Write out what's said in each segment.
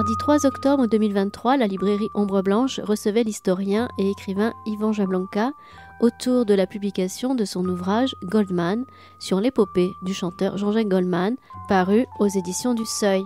mardi 3 octobre 2023, la librairie Ombre Blanche recevait l'historien et écrivain Ivan Jablonka autour de la publication de son ouvrage Goldman sur l'épopée du chanteur Jean-Jacques Goldman, paru aux éditions du Seuil.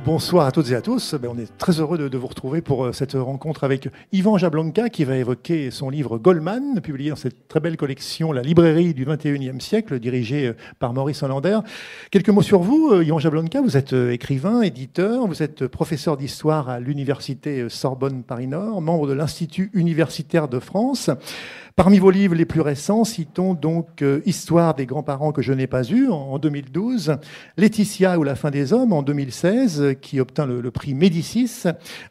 Bonsoir à toutes et à tous. On est très heureux de vous retrouver pour cette rencontre avec Ivan Jablonka qui va évoquer son livre Goldman, publié dans cette très belle collection La librairie du XXIe siècle, dirigée par Maurice Hollander. Quelques mots sur vous, Ivan Jablonka. Vous êtes écrivain, éditeur, vous êtes professeur d'histoire à l'université Sorbonne Paris-Nord, membre de l'Institut universitaire de France. Parmi vos livres les plus récents, citons donc Histoire des grands-parents que je n'ai pas eus en 2012, Laetitia ou la fin des hommes en 2016, qui obtint le prix Médicis,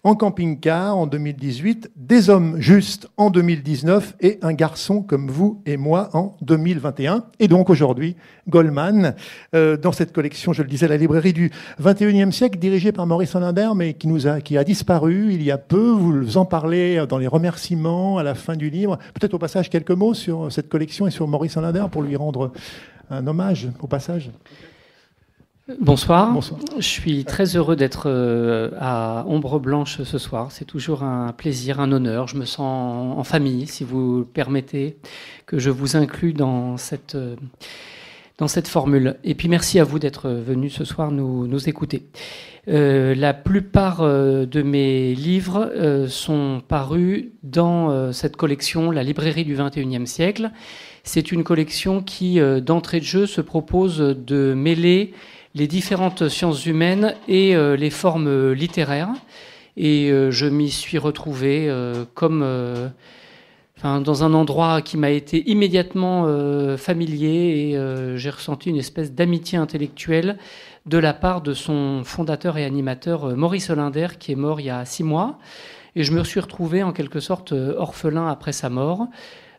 En camping-car en 2018, Des hommes justes en 2019 et Un garçon comme vous et moi en 2021. Et donc aujourd'hui, Goldman, dans cette collection, je le disais, la librairie du XXIe siècle, dirigée par Maurice Hollander, mais qui a disparu il y a peu. Vous en parlez dans les remerciements à la fin du livre. Peut-être au passage quelques mots sur cette collection et sur Maurice Hollander pour lui rendre un hommage au passage. Bonsoir. Bonsoir. Je suis très heureux d'être à Ombre Blanche ce soir. C'est toujours un plaisir, un honneur. Je me sens en famille, si vous permettez que je vous inclue dans cette formule. Et puis merci à vous d'être venus ce soir nous écouter. La plupart de mes livres sont parus dans cette collection, la librairie du XXIe siècle. C'est une collection qui, d'entrée de jeu, se propose de mêler les différentes sciences humaines et les formes littéraires. Et je m'y suis retrouvé dans un endroit qui m'a été immédiatement familier et j'ai ressenti une espèce d'amitié intellectuelle de la part de son fondateur et animateur Maurice Hollander, qui est mort il y a 6 mois. Et je me suis retrouvé en quelque sorte orphelin après sa mort.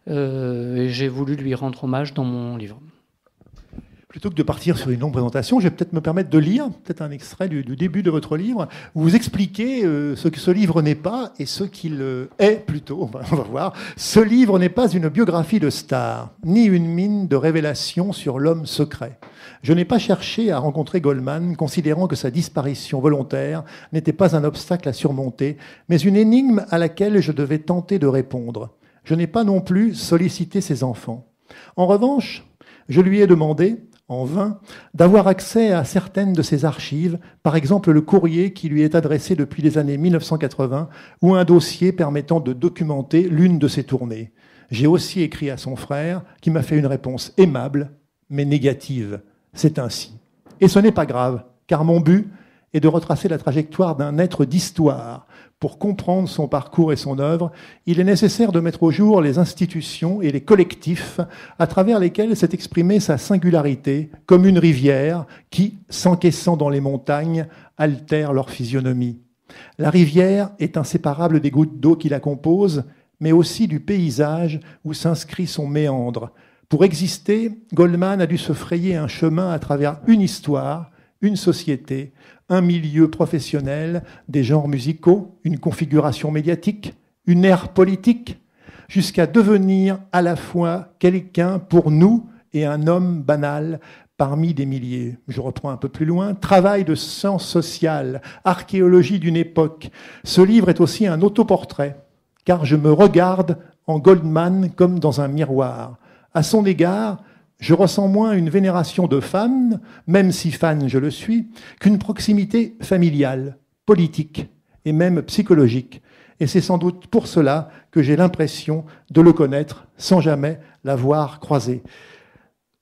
Et j'ai voulu lui rendre hommage dans mon livre. Plutôt que de partir sur une longue présentation, je vais peut-être me permettre de lire peut-être un extrait du début de votre livre, où vous expliquez ce que ce livre n'est pas et ce qu'il est plutôt. On va voir. Ce livre n'est pas une biographie de star, ni une mine de révélations sur l'homme secret. Je n'ai pas cherché à rencontrer Goldman, considérant que sa disparition volontaire n'était pas un obstacle à surmonter, mais une énigme à laquelle je devais tenter de répondre. Je n'ai pas non plus sollicité ses enfants. En revanche, je lui ai demandé, en vain, d'avoir accès à certaines de ses archives, par exemple le courrier qui lui est adressé depuis les années 1980 ou un dossier permettant de documenter l'une de ses tournées. J'ai aussi écrit à son frère qui m'a fait une réponse aimable mais négative. C'est ainsi. Et ce n'est pas grave, car mon but est de retracer la trajectoire d'un être d'histoire. Pour comprendre son parcours et son œuvre, il est nécessaire de mettre au jour les institutions et les collectifs à travers lesquels s'est exprimée sa singularité, comme une rivière qui, s'encaissant dans les montagnes, altère leur physionomie. La rivière est inséparable des gouttes d'eau qui la composent, mais aussi du paysage où s'inscrit son méandre. Pour exister, Goldman a dû se frayer un chemin à travers une histoire, une société, un milieu professionnel, des genres musicaux, une configuration médiatique, une ère politique, jusqu'à devenir à la fois quelqu'un pour nous et un homme banal parmi des milliers. Je reprends un peu plus loin. Travail de sciences sociales, archéologie d'une époque. Ce livre est aussi un autoportrait, car je me regarde en Goldman comme dans un miroir. À son égard, je ressens moins une vénération de femme, même si fan je le suis, qu'une proximité familiale, politique et même psychologique. Et c'est sans doute pour cela que j'ai l'impression de le connaître sans jamais l'avoir croisé.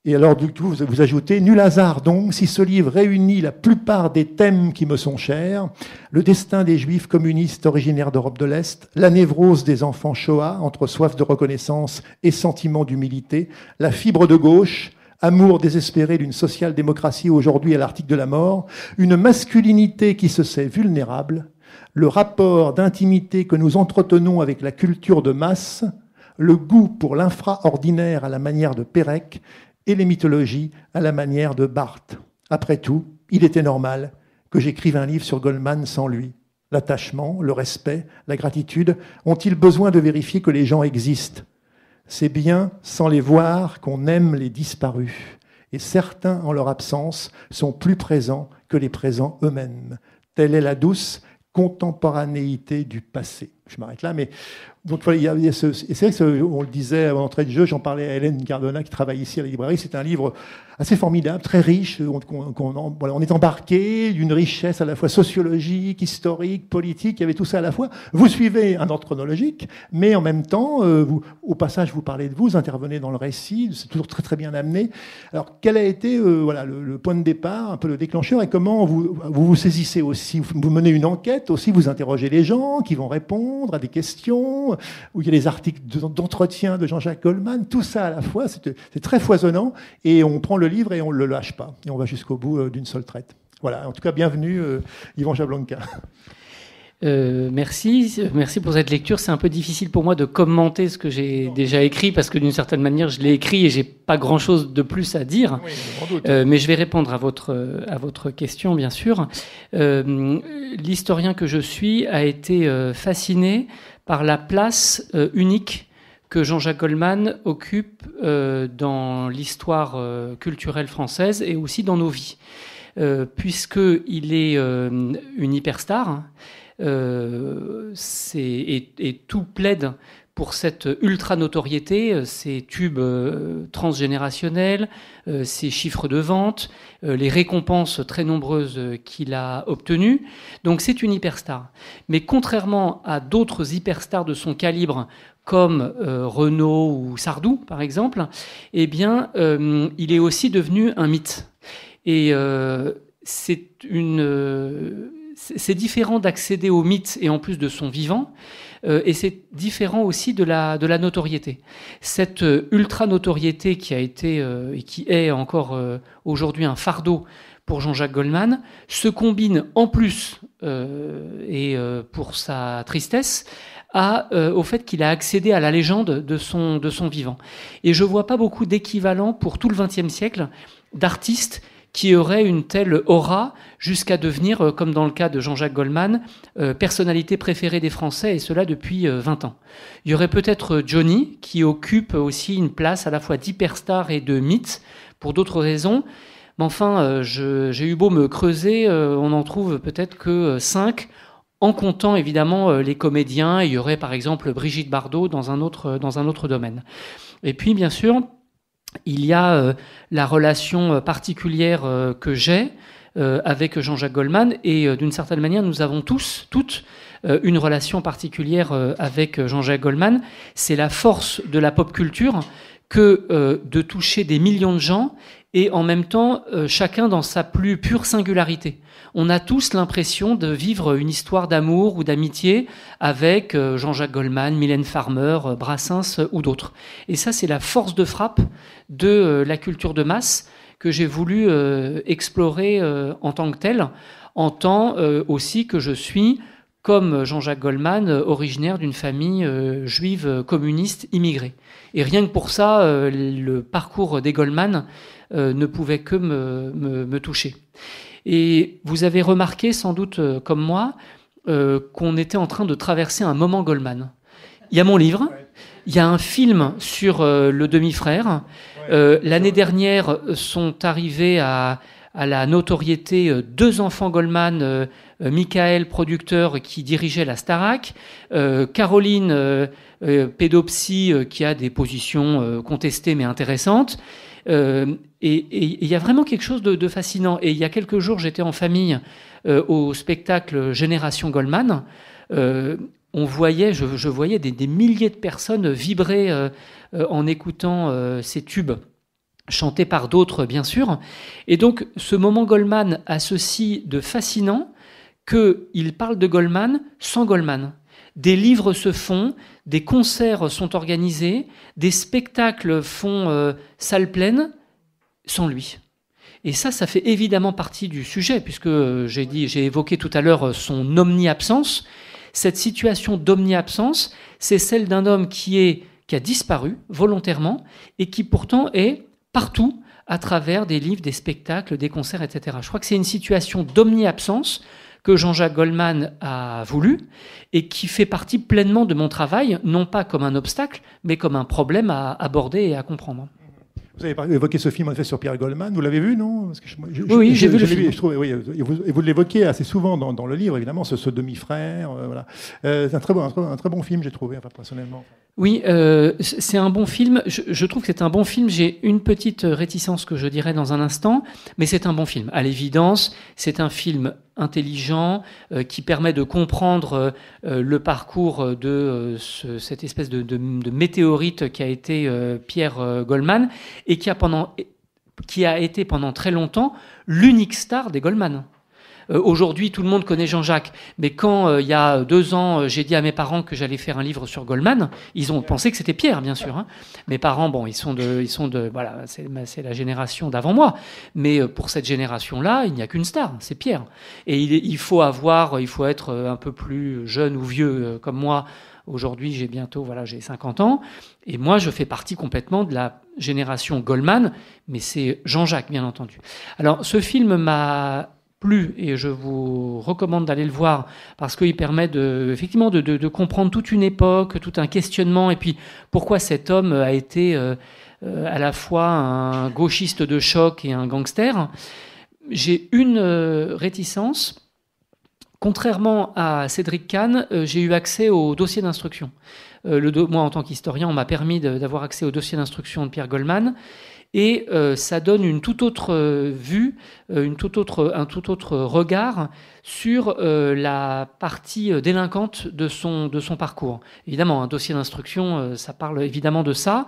Et alors, du coup, vous ajoutez « Nul hasard donc, si ce livre réunit la plupart des thèmes qui me sont chers, le destin des juifs communistes originaires d'Europe de l'Est, la névrose des enfants Shoah, entre soif de reconnaissance et sentiment d'humilité, la fibre de gauche, amour désespéré d'une social-démocratie aujourd'hui à l'article de la mort, une masculinité qui se sait vulnérable, le rapport d'intimité que nous entretenons avec la culture de masse, le goût pour l'infraordinaire à la manière de Pérec, et les mythologies à la manière de Barthes. Après tout, il était normal que j'écrive un livre sur Goldman sans lui. l'attachement, le respect, la gratitude ont-ils besoin de vérifier que les gens existent? C'est bien sans les voir qu'on aime les disparus. Et certains, en leur absence, sont plus présents que les présents eux-mêmes. Telle est la douce contemporanéité du passé. Je m'arrête là, mais donc voilà, il y a et c'est vrai que on le disait à l'entrée du jeu, j'en parlais à Hélène Cardona qui travaille ici à la librairie. C'est un livre assez formidable, très riche. On est embarqué d'une richesse à la fois sociologique, historique, politique. Il y avait tout ça à la fois. Vous suivez un ordre chronologique, mais en même temps, au passage, vous parlez de vous intervenez dans le récit. C'est toujours très très bien amené. Alors, quel a été le point de départ, un peu le déclencheur, et comment vous saisissez aussi? Vous menez une enquête aussi, vous interrogez les gens qui vont répondre à des questions, où il y a les articles d'entretien de Jean-Jacques Goldman, tout ça à la fois, c'est très foisonnant, et on prend le livre et on ne le lâche pas, et on va jusqu'au bout d'une seule traite. Voilà, en tout cas, bienvenue Yvan Jablonka. Merci pour cette lecture. C'est un peu difficile pour moi de commenter ce que j'ai déjà écrit, parce que d'une certaine manière, je l'ai écrit et j'ai pas grand-chose de plus à dire. Oui, mais je vais répondre à votre question, bien sûr. L'historien que je suis a été fasciné par la place unique que Jean-Jacques Goldman occupe dans l'histoire culturelle française et aussi dans nos vies, puisqu'il est une hyperstar. Et tout plaide pour cette ultra-notoriété, ces tubes transgénérationnels, ces chiffres de vente, les récompenses très nombreuses qu'il a obtenues. Donc c'est une hyperstar. Mais contrairement à d'autres hyperstars de son calibre, comme Renaud ou Sardou, par exemple, eh bien, il est aussi devenu un mythe. Et c'est différent d'accéder au mythe et en plus de son vivant, et c'est différent aussi de la notoriété. Cette ultra-notoriété qui a été et qui est encore aujourd'hui un fardeau pour Jean-Jacques Goldman se combine en plus, pour sa tristesse, au fait qu'il a accédé à la légende de son vivant. Et je ne vois pas beaucoup d'équivalents pour tout le XXe siècle d'artistes qui aurait une telle aura jusqu'à devenir, comme dans le cas de Jean-Jacques Goldman, personnalité préférée des Français, et cela depuis 20 ans. Il y aurait peut-être Johnny, qui occupe aussi une place à la fois d'hyperstar et de mythe, pour d'autres raisons. Mais enfin, j'ai eu beau me creuser, on n'en trouve peut-être que 5, en comptant évidemment les comédiens. Il y aurait par exemple Brigitte Bardot dans un autre domaine. Et puis, bien sûr, il y a la relation particulière que j'ai avec Jean-Jacques Goldman, et d'une certaine manière, nous avons toutes une relation particulière avec Jean-Jacques Goldman. C'est la force de la pop culture que de toucher des millions de gens, et en même temps, chacun dans sa plus pure singularité. On a tous l'impression de vivre une histoire d'amour ou d'amitié avec Jean-Jacques Goldman, Mylène Farmer, Brassens ou d'autres. Et ça, c'est la force de frappe de la culture de masse que j'ai voulu explorer en tant que telle, en tant aussi que je suis, comme Jean-Jacques Goldman, originaire d'une famille juive communiste immigrée. Et rien que pour ça, le parcours des Goldman ne pouvait que me toucher. Et vous avez remarqué, sans doute comme moi, qu'on était en train de traverser un moment Goldman. Il y a mon livre, il y a un film sur le demi-frère. L'année dernière sont arrivés à la notoriété 2 enfants Goldman, Michael, producteur, qui dirigeait la Starac, Caroline, pédopsie, qui a des positions contestées mais intéressantes. Et il y a vraiment quelque chose de fascinant. Et il y a quelques jours, j'étais en famille au spectacle Génération Goldman. Je voyais des milliers de personnes vibrer en écoutant ces tubes, chantés par d'autres, bien sûr. Et donc, ce moment Goldman a ceci de fascinant, qu'il parle de Goldman sans Goldman. Des livres se font, des concerts sont organisés, des spectacles font salle pleine, sans lui. Et ça fait évidemment partie du sujet, puisque j'ai évoqué tout à l'heure son omni-absence. Cette situation d'omni-absence, c'est celle d'un homme qui a disparu volontairement et qui pourtant est partout à travers des livres, des spectacles, des concerts, etc. Je crois que c'est une situation d'omni-absence que Jean-Jacques Goldman a voulu et qui fait partie pleinement de mon travail, non pas comme un obstacle, mais comme un problème à aborder et à comprendre. Vous avez évoqué ce film en effet sur Pierre Goldman, vous l'avez vu, non? Parce que oui, j'ai vu le film. Je trouve, oui, et vous l'évoquez assez souvent dans le livre, évidemment, ce demi-frère. Voilà. C'est un très bon film, j'ai trouvé, enfin, personnellement. Oui, c'est un bon film. Je trouve que c'est un bon film. J'ai une petite réticence que je dirai dans un instant, mais c'est un bon film. À l'évidence, c'est un film intelligent qui permet de comprendre le parcours de cette espèce de météorite qui a été Pierre Goldman et qui a été pendant très longtemps l'unique star des Goldman. Aujourd'hui, tout le monde connaît Jean-Jacques, mais quand il y a 2 ans, j'ai dit à mes parents que j'allais faire un livre sur Goldman, ils ont pensé que c'était Pierre, bien sûr. Hein. Mes parents, bon, ils sont de, voilà, c'est la génération d'avant moi, mais pour cette génération-là, il n'y a qu'une star, c'est Pierre. Et il faut être un peu plus jeune ou vieux comme moi. Aujourd'hui, j'ai 50 ans, et moi, je fais partie complètement de la génération Goldman, mais c'est Jean-Jacques, bien entendu. Alors, ce film m'a plu et je vous recommande d'aller le voir parce qu'il permet effectivement de comprendre toute une époque, tout un questionnement et puis pourquoi cet homme a été à la fois un gauchiste de choc et un gangster. J'ai une réticence. Contrairement à Cédric Kahn, j'ai eu accès au dossier d'instruction. Moi, en tant qu'historien, on m'a permis d'avoir accès au dossier d'instruction de Pierre Goldman. Et ça donne une toute autre vue, un tout autre regard sur la partie délinquante de son parcours. Évidemment, un dossier d'instruction, ça parle évidemment de ça.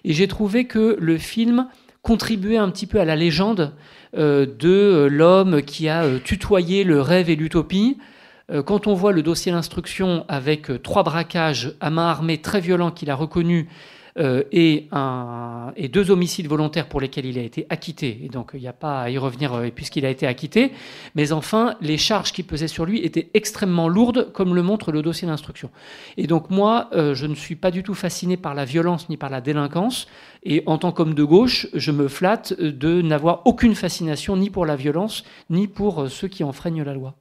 Et j'ai trouvé que le film contribuait un petit peu à la légende de l'homme qui a tutoyé le rêve et l'utopie. Quand on voit le dossier d'instruction avec 3 braquages à main armée très violents qu'il a reconnus, et 2 homicides volontaires pour lesquels il a été acquitté. Et donc, il n'y a pas à y revenir puisqu'il a été acquitté. Mais enfin, les charges qui pesaient sur lui étaient extrêmement lourdes, comme le montre le dossier d'instruction. Et donc, moi, je ne suis pas du tout fasciné par la violence ni par la délinquance. Et en tant qu'homme de gauche, je me flatte de n'avoir aucune fascination ni pour la violence, ni pour ceux qui enfreignent la loi.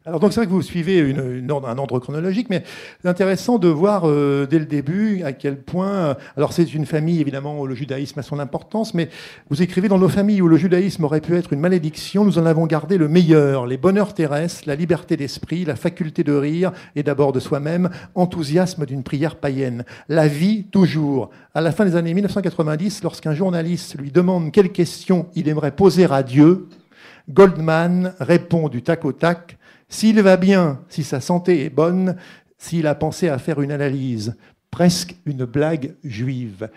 Alors donc c'est vrai que vous suivez un ordre chronologique, mais c'est intéressant de voir dès le début à quel point... alors c'est une famille évidemment où le judaïsme a son importance, mais vous écrivez dans nos familles où le judaïsme aurait pu être une malédiction, nous en avons gardé le meilleur, les bonheurs terrestres, la liberté d'esprit, la faculté de rire et d'abord de soi-même, enthousiasme d'une prière païenne. La vie toujours. À la fin des années 1990, lorsqu'un journaliste lui demande quelle question il aimerait poser à Dieu, Goldman répond du tac au tac: s'il va bien, si sa santé est bonne, s'il a pensé à faire une analyse. Presque une blague juive.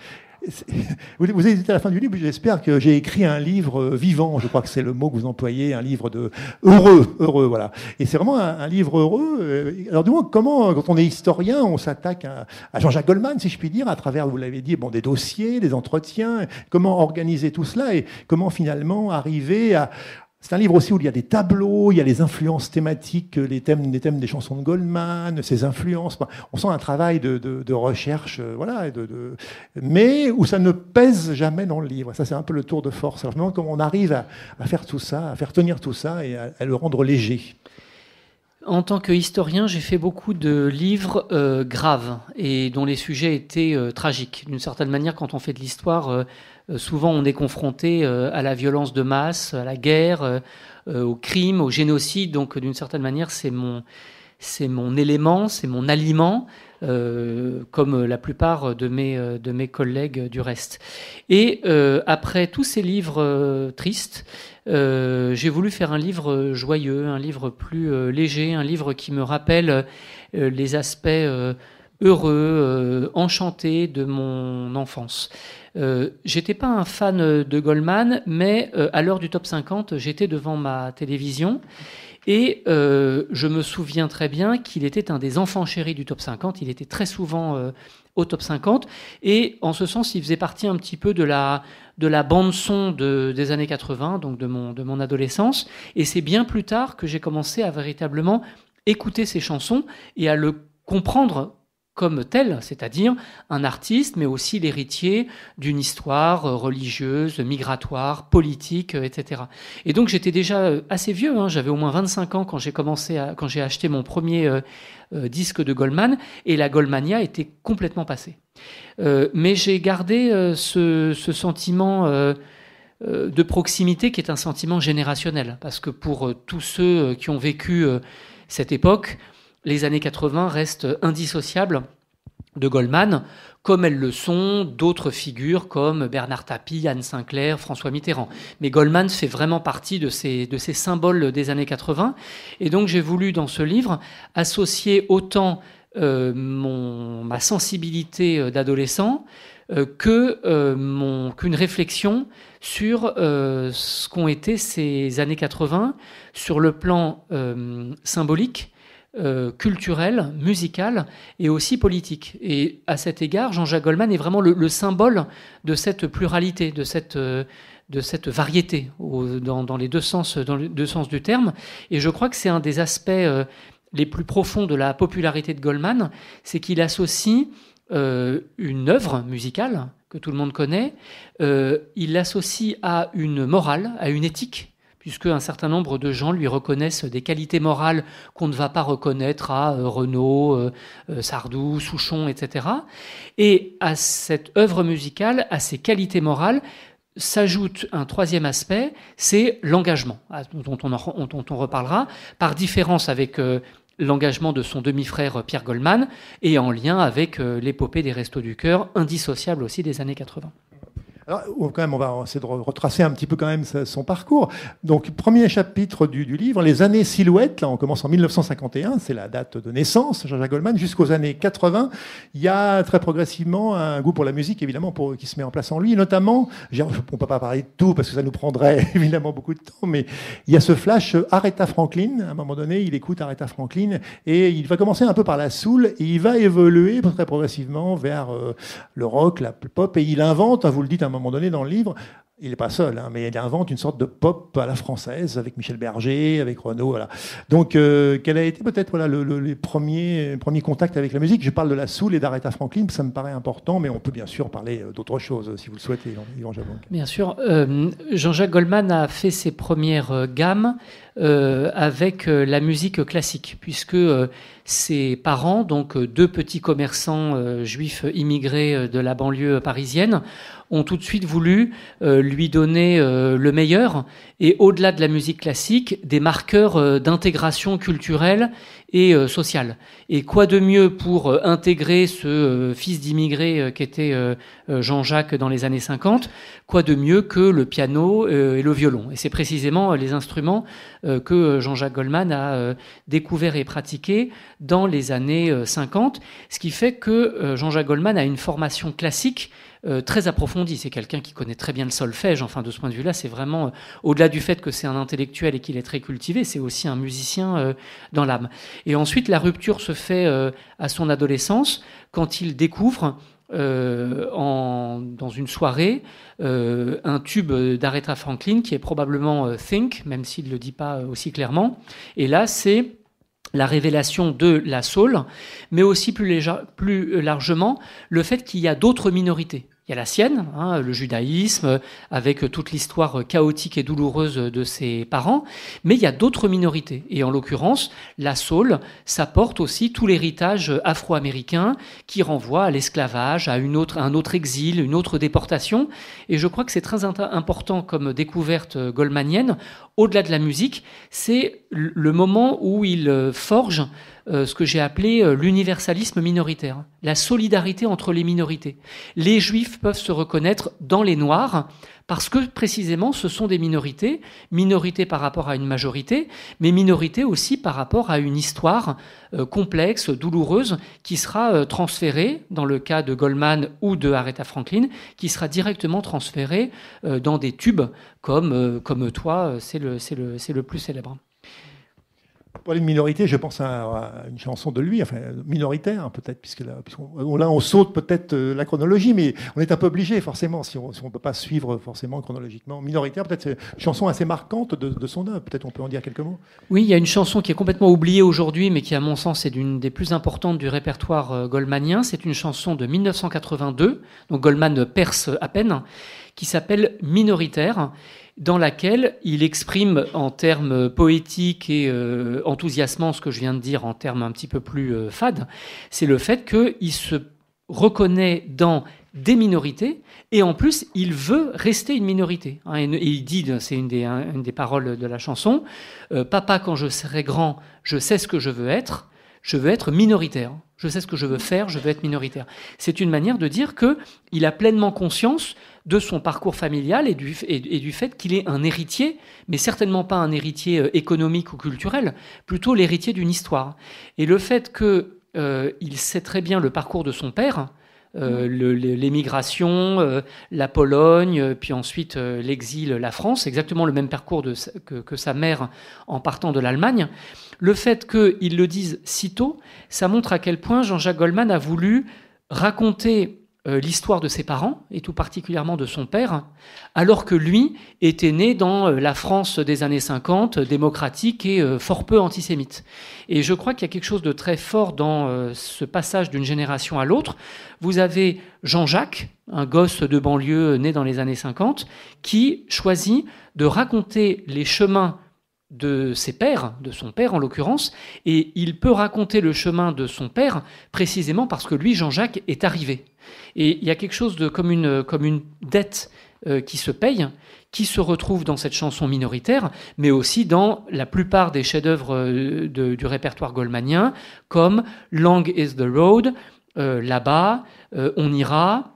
Vous êtes à la fin du livre, j'espère que j'ai écrit un livre vivant, je crois que c'est le mot que vous employez, un livre de heureux, voilà. Et c'est vraiment un livre heureux. Alors du moins, comment, quand on est historien, on s'attaque à Jean-Jacques Goldman, si je puis dire, à travers, vous l'avez dit, des dossiers, des entretiens, comment organiser tout cela et comment finalement arriver à... C'est un livre aussi où il y a des tableaux, il y a les influences thématiques, les thèmes des chansons de Goldman, ses influences. On sent un travail de recherche, voilà, mais où ça ne pèse jamais dans le livre. Ça, c'est un peu le tour de force. Alors, je me demande comment on arrive à faire tout ça, à faire tenir tout ça et à le rendre léger. En tant qu'historien, j'ai fait beaucoup de livres graves et dont les sujets étaient tragiques. D'une certaine manière, quand on fait de l'histoire, souvent on est confronté à la violence de masse, à la guerre, au crime, au génocide. Donc d'une certaine manière, c'est mon élément, c'est mon aliment, comme la plupart de mes collègues du reste. Et après tous ces livres tristes, j'ai voulu faire un livre joyeux, un livre plus léger, un livre qui me rappelle les aspects heureux, enchantés de mon enfance. J'étais pas un fan de Goldman, mais à l'heure du top 50, j'étais devant ma télévision et je me souviens très bien qu'il était un des enfants chéris du top 50. Il était très souvent au top 50 et en ce sens, il faisait partie un petit peu de la bande-son des années 80, donc de mon adolescence. Et c'est bien plus tard que j'ai commencé à véritablement écouter ces chansons et à le comprendre comme tel, c'est-à-dire un artiste, mais aussi l'héritier d'une histoire religieuse, migratoire, politique, etc. Et donc j'étais déjà assez vieux, hein, j'avais au moins 25 ans quand j'ai acheté mon premier disque de Goldman, et la Goldmania était complètement passée. Mais j'ai gardé ce sentiment de proximité qui est un sentiment générationnel, parce que pour tous ceux qui ont vécu cette époque, les années 80 restent indissociables de Goldman, comme elles le sont d'autres figures comme Bernard Tapie, Anne Sinclair, François Mitterrand. Mais Goldman fait vraiment partie de ces symboles des années 80. Et donc j'ai voulu, dans ce livre, associer autant ma sensibilité d'adolescent qu'une réflexion sur ce qu'ont été ces années 80 sur le plan symbolique, culturel, musical et aussi politique. Et à cet égard, Jean-Jacques Goldman est vraiment le symbole de cette pluralité, de cette variété dans les deux sens du terme. Et je crois que c'est un des aspects les plus profonds de la popularité de Goldman, c'est qu'il associe une œuvre musicale que tout le monde connaît, il l'associe à une morale, à une éthique, puisque un certain nombre de gens lui reconnaissent des qualités morales qu'on ne va pas reconnaître à Renaud, Sardou, Souchon, etc. Et à cette œuvre musicale, à ces qualités morales, s'ajoute un troisième aspect, c'est l'engagement, dont on reparlera, par différence avec l'engagement de son demi-frère Pierre Goldman, et en lien avec l'épopée des Restos du Cœur, indissociable aussi des années 80. Alors, quand même, on va essayer de retracer un petit peu quand même son parcours. Donc, premier chapitre du livre, les années silhouettes. Là, on commence en 1951, c'est la date de naissance, Jean-Jacques Goldman, jusqu'aux années 80. Il y a très progressivement un goût pour la musique, évidemment, qui se met en place en lui. Et notamment, on ne peut pas parler de tout parce que ça nous prendrait évidemment beaucoup de temps, mais il y a ce flash Aretha Franklin. À un moment donné, il écoute Aretha Franklin et il va commencer un peu par la soul et il va évoluer très progressivement vers le rock, la pop, et il invente, vous le dites à un moment donné dans le livre, il n'est pas seul, hein, mais il invente une sorte de pop à la française avec Michel Berger, avec Renaud. Voilà. Donc, quel a été peut-être les premiers contacts avec la musique? Je parle de la soul et d'Aretha Franklin, ça me paraît important, mais on peut bien sûr parler d'autres choses si vous le souhaitez, Yvan Jablonka. Bien sûr. Jean-Jacques Goldman a fait ses premières gammes avec la musique classique, puisque ses parents, donc deux petits commerçants juifs immigrés de la banlieue parisienne, ont tout de suite voulu lui donner le meilleur et, au-delà de la musique classique, des marqueurs d'intégration culturelle et sociale. Et quoi de mieux pour intégrer ce fils d'immigré qu'était Jean-Jacques dans les années 50, quoi de mieux que le piano et le violon. Et c'est précisément les instruments que Jean-Jacques Goldman a découvert et pratiqués dans les années 50, ce qui fait que Jean-Jacques Goldman a une formation classique très approfondie. C'est quelqu'un qui connaît très bien le solfège. Enfin, de ce point de vue-là, c'est vraiment, au-delà du fait que c'est un intellectuel et qu'il est très cultivé, c'est aussi un musicien dans l'âme. Et ensuite, la rupture se fait à son adolescence, quand il découvre dans une soirée un tube d'Aretha Franklin qui est probablement Think, même s'il ne le dit pas aussi clairement. Et là, c'est la révélation de la soul, mais aussi plus largement le fait qu'il y a d'autres minorités. Il y a la sienne, hein, le judaïsme, avec toute l'histoire chaotique et douloureuse de ses parents, mais il y a d'autres minorités. Et en l'occurrence, la soul, ça porte aussi tout l'héritage afro-américain qui renvoie à l'esclavage, à un autre exil, une autre déportation. Et je crois que c'est très important comme découverte goldmanienne. Au-delà de la musique, c'est le moment où il forge ce que j'ai appelé l'universalisme minoritaire, la solidarité entre les minorités. Les juifs peuvent se reconnaître dans les noirs parce que précisément ce sont des minorités, minorités par rapport à une majorité, mais minorités aussi par rapport à une histoire complexe, douloureuse, qui sera transférée, dans le cas de Goldman ou de Aretha Franklin, qui sera directement transférée dans des tubes comme Toi, c'est le plus célèbre. Pour les minorités, je pense à une chanson de lui, enfin minoritaire peut-être, là on saute peut-être la chronologie, mais on est un peu obligé forcément, si on ne peut pas suivre forcément chronologiquement. Minoritaire, peut-être c'est une chanson assez marquante de son œuvre, peut-être on peut en dire quelques mots. Oui, il y a une chanson qui est complètement oubliée aujourd'hui, mais qui à mon sens est d'une des plus importantes du répertoire goldmanien. C'est une chanson de 1982, donc Goldman perce à peine, qui s'appelle Minoritaire, dans laquelle il exprime en termes poétiques et enthousiasmants ce que je viens de dire en termes un petit peu plus fades, c'est le fait qu'il se reconnaît dans des minorités et en plus il veut rester une minorité. Et il dit, c'est une des paroles de la chanson, Papa, quand je serai grand, je sais ce que je veux être minoritaire. Je sais ce que je veux faire, je veux être minoritaire. C'est une manière de dire qu'il a pleinement conscience de son parcours familial et du fait qu'il est un héritier, mais certainement pas un héritier économique ou culturel, plutôt l'héritier d'une histoire. Et le fait qu'il sait très bien le parcours de son père, l'émigration, la Pologne, puis ensuite l'exil, la France, exactement le même parcours que sa mère en partant de l'Allemagne. Le fait qu'il le dise si tôt, ça montre à quel point Jean-Jacques Goldman a voulu raconter l'histoire de ses parents, et tout particulièrement de son père, alors que lui était né dans la France des années 50, démocratique et fort peu antisémite. Et je crois qu'il y a quelque chose de très fort dans ce passage d'une génération à l'autre. Vous avez Jean-Jacques, un gosse de banlieue né dans les années 50, qui choisit de raconter les chemins de ses pères, de son père en l'occurrence, et il peut raconter le chemin de son père précisément parce que lui, Jean-Jacques, est arrivé. Et il y a quelque chose comme une dette qui se paye, qui se retrouve dans cette chanson minoritaire, mais aussi dans la plupart des chefs-d'œuvre du répertoire goldmanien, comme Long is the Road, Là-bas, On ira,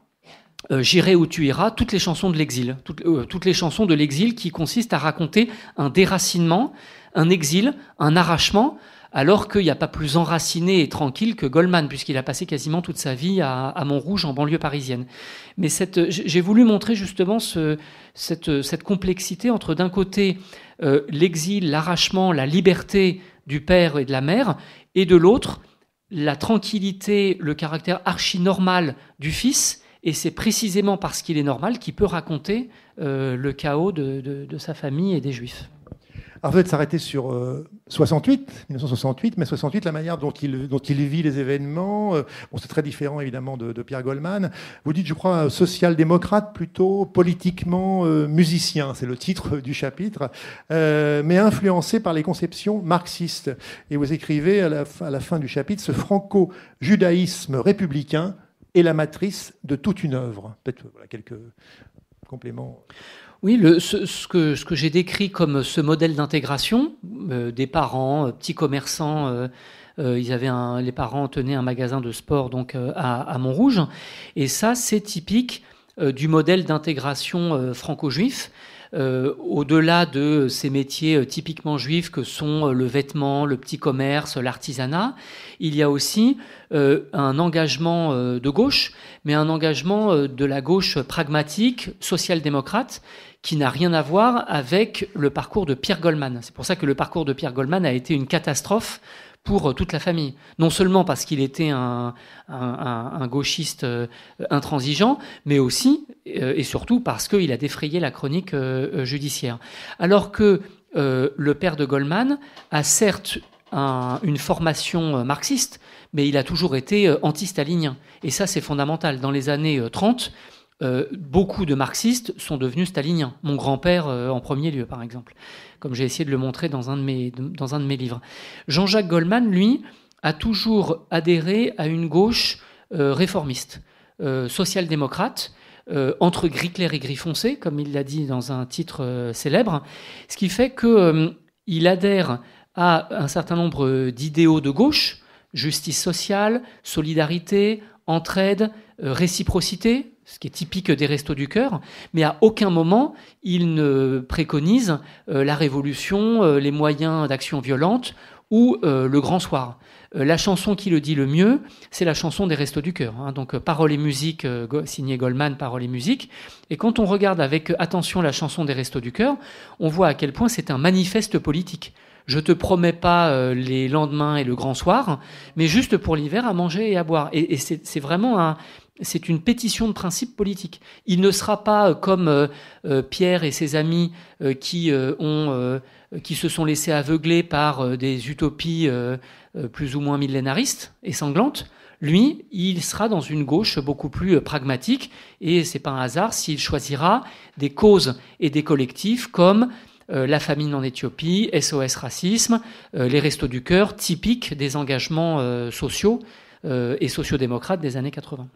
J'irai où tu iras, toutes les chansons de l'exil, toutes les chansons de l'exil qui consistent à raconter un déracinement, un exil, un arrachement, alors qu'il n'y a pas plus enraciné et tranquille que Goldman, puisqu'il a passé quasiment toute sa vie à Montrouge, en banlieue parisienne. Mais j'ai voulu montrer justement cette complexité entre, d'un côté, l'exil, l'arrachement, la liberté du père et de la mère, et de l'autre, la tranquillité, le caractère archi-normal du fils. Et c'est précisément parce qu'il est normal qu'il peut raconter le chaos de sa famille et des Juifs. Alors, peut-être s'arrêter sur 1968, mais 68, la manière dont il vit les événements, c'est très différent évidemment de Pierre Goldman. Vous dites, je crois, social-démocrate plutôt, politiquement musicien, c'est le titre du chapitre, mais influencé par les conceptions marxistes. Et vous écrivez à la fin du chapitre, ce franco-judaïsme républicain est la matrice de toute une œuvre. Peut-être quelques compléments. Oui, ce que j'ai décrit comme ce modèle d'intégration des parents, petits commerçants, les parents tenaient un magasin de sport donc à Montrouge, et ça c'est typique du modèle d'intégration franco-juif. Au-delà de ces métiers typiquement juifs que sont le vêtement, le petit commerce, l'artisanat, il y a aussi un engagement de gauche, mais un engagement de la gauche pragmatique, social-démocrate, qui n'a rien à voir avec le parcours de Pierre Goldman. C'est pour ça que le parcours de Pierre Goldman a été une catastrophe pour toute la famille. Non seulement parce qu'il était un gauchiste intransigeant, mais aussi et surtout parce qu'il a défrayé la chronique judiciaire. Alors que le père de Goldman a certes une formation marxiste, mais il a toujours été anti-stalinien. Et ça, c'est fondamental. Dans les années 30, beaucoup de marxistes sont devenus staliniens. Mon grand-père en premier lieu, par exemple, comme j'ai essayé de le montrer dans un de mes livres. Jean-Jacques Goldman, lui, a toujours adhéré à une gauche réformiste, social-démocrate, entre gris clair et gris foncé, comme il l'a dit dans un titre célèbre, ce qui fait qu'il adhère à un certain nombre d'idéaux de gauche, justice sociale, solidarité, entraide, réciprocité, ce qui est typique des Restos du Cœur, mais à aucun moment il ne préconise la révolution, les moyens d'action violente ou le grand soir. La chanson qui le dit le mieux, c'est la chanson des Restos du Cœur. Donc paroles et musique, signé Goldman, paroles et musique. Et quand on regarde avec attention la chanson des Restos du Cœur, on voit à quel point c'est un manifeste politique. je te promets pas les lendemains et le grand soir, mais juste pour l'hiver à manger et à boire. Et c'est vraiment c'est une pétition de principe politique. Il ne sera pas comme Pierre et ses amis qui se sont laissés aveugler par des utopies plus ou moins millénaristes et sanglantes. Lui, il sera dans une gauche beaucoup plus pragmatique, et c'est pas un hasard s'il choisira des causes et des collectifs comme la famine en Éthiopie, SOS Racisme, les Restos du Cœur, typiques des engagements sociaux et sociodémocrates des années 80.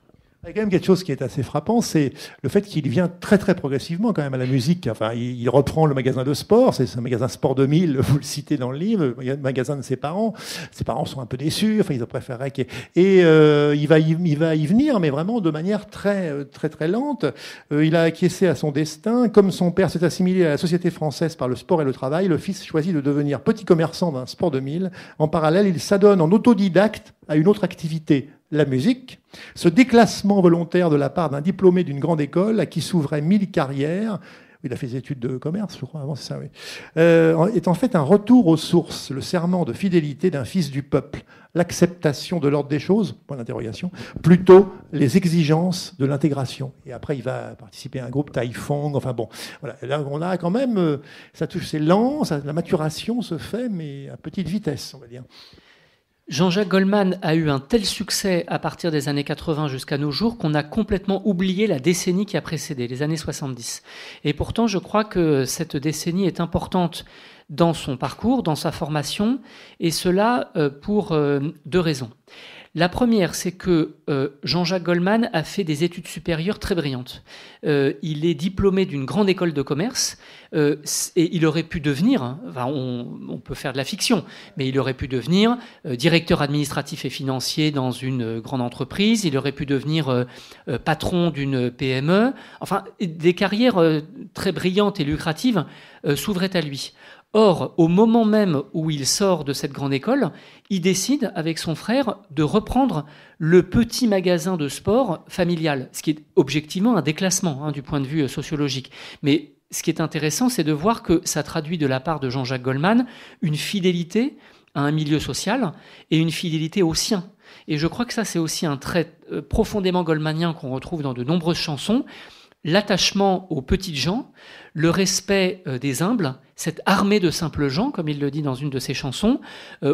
Il y a quand même quelque chose qui est assez frappant, c'est le fait qu'il vient très très progressivement quand même à la musique. Enfin, il reprend le magasin de sport, c'est un magasin Sport 2000, vous le citez dans le livre, le magasin de ses parents. Ses parents sont un peu déçus, enfin ils préféraient il va y venir, mais vraiment de manière très très très lente. Il a acquiescé à son destin. Comme son père s'est assimilé à la société française par le sport et le travail, le fils choisit de devenir petit commerçant d'un Sport 2000. En parallèle, il s'adonne en autodidacte à une autre activité, la musique. Ce déclassement volontaire de la part d'un diplômé d'une grande école à qui s'ouvraient 1000 carrières, il a fait des études de commerce, je crois, avant, c'est ça, oui, est en fait un retour aux sources, le serment de fidélité d'un fils du peuple, l'acceptation de l'ordre des choses, point d'interrogation, plutôt les exigences de l'intégration. Et après, il va participer à un groupe Taifong, enfin bon, voilà. Et là, on a quand même, ça touche, c'est lent, la maturation se fait, mais à petite vitesse, on va dire. Jean-Jacques Goldman a eu un tel succès à partir des années 80 jusqu'à nos jours qu'on a complètement oublié la décennie qui a précédé, les années 70. Et pourtant, je crois que cette décennie est importante dans son parcours, dans sa formation, et cela pour deux raisons. La première, c'est que Jean-Jacques Goldman a fait des études supérieures très brillantes. Il est diplômé d'une grande école de commerce et il aurait pu devenir, enfin, on peut faire de la fiction, mais il aurait pu devenir directeur administratif et financier dans une grande entreprise, il aurait pu devenir patron d'une PME. Enfin, des carrières très brillantes et lucratives s'ouvraient à lui. Or, au moment même où il sort de cette grande école, il décide, avec son frère, de reprendre le petit magasin de sport familial, ce qui est objectivement un déclassement du point de vue sociologique. Mais ce qui est intéressant, c'est de voir que ça traduit de la part de Jean-Jacques Goldman une fidélité à un milieu social et une fidélité au sien. Et je crois que ça, c'est aussi un trait profondément goldmanien qu'on retrouve dans de nombreuses chansons. L'attachement aux petites gens, le respect des humbles, cette armée de simples gens, comme il le dit dans une de ses chansons,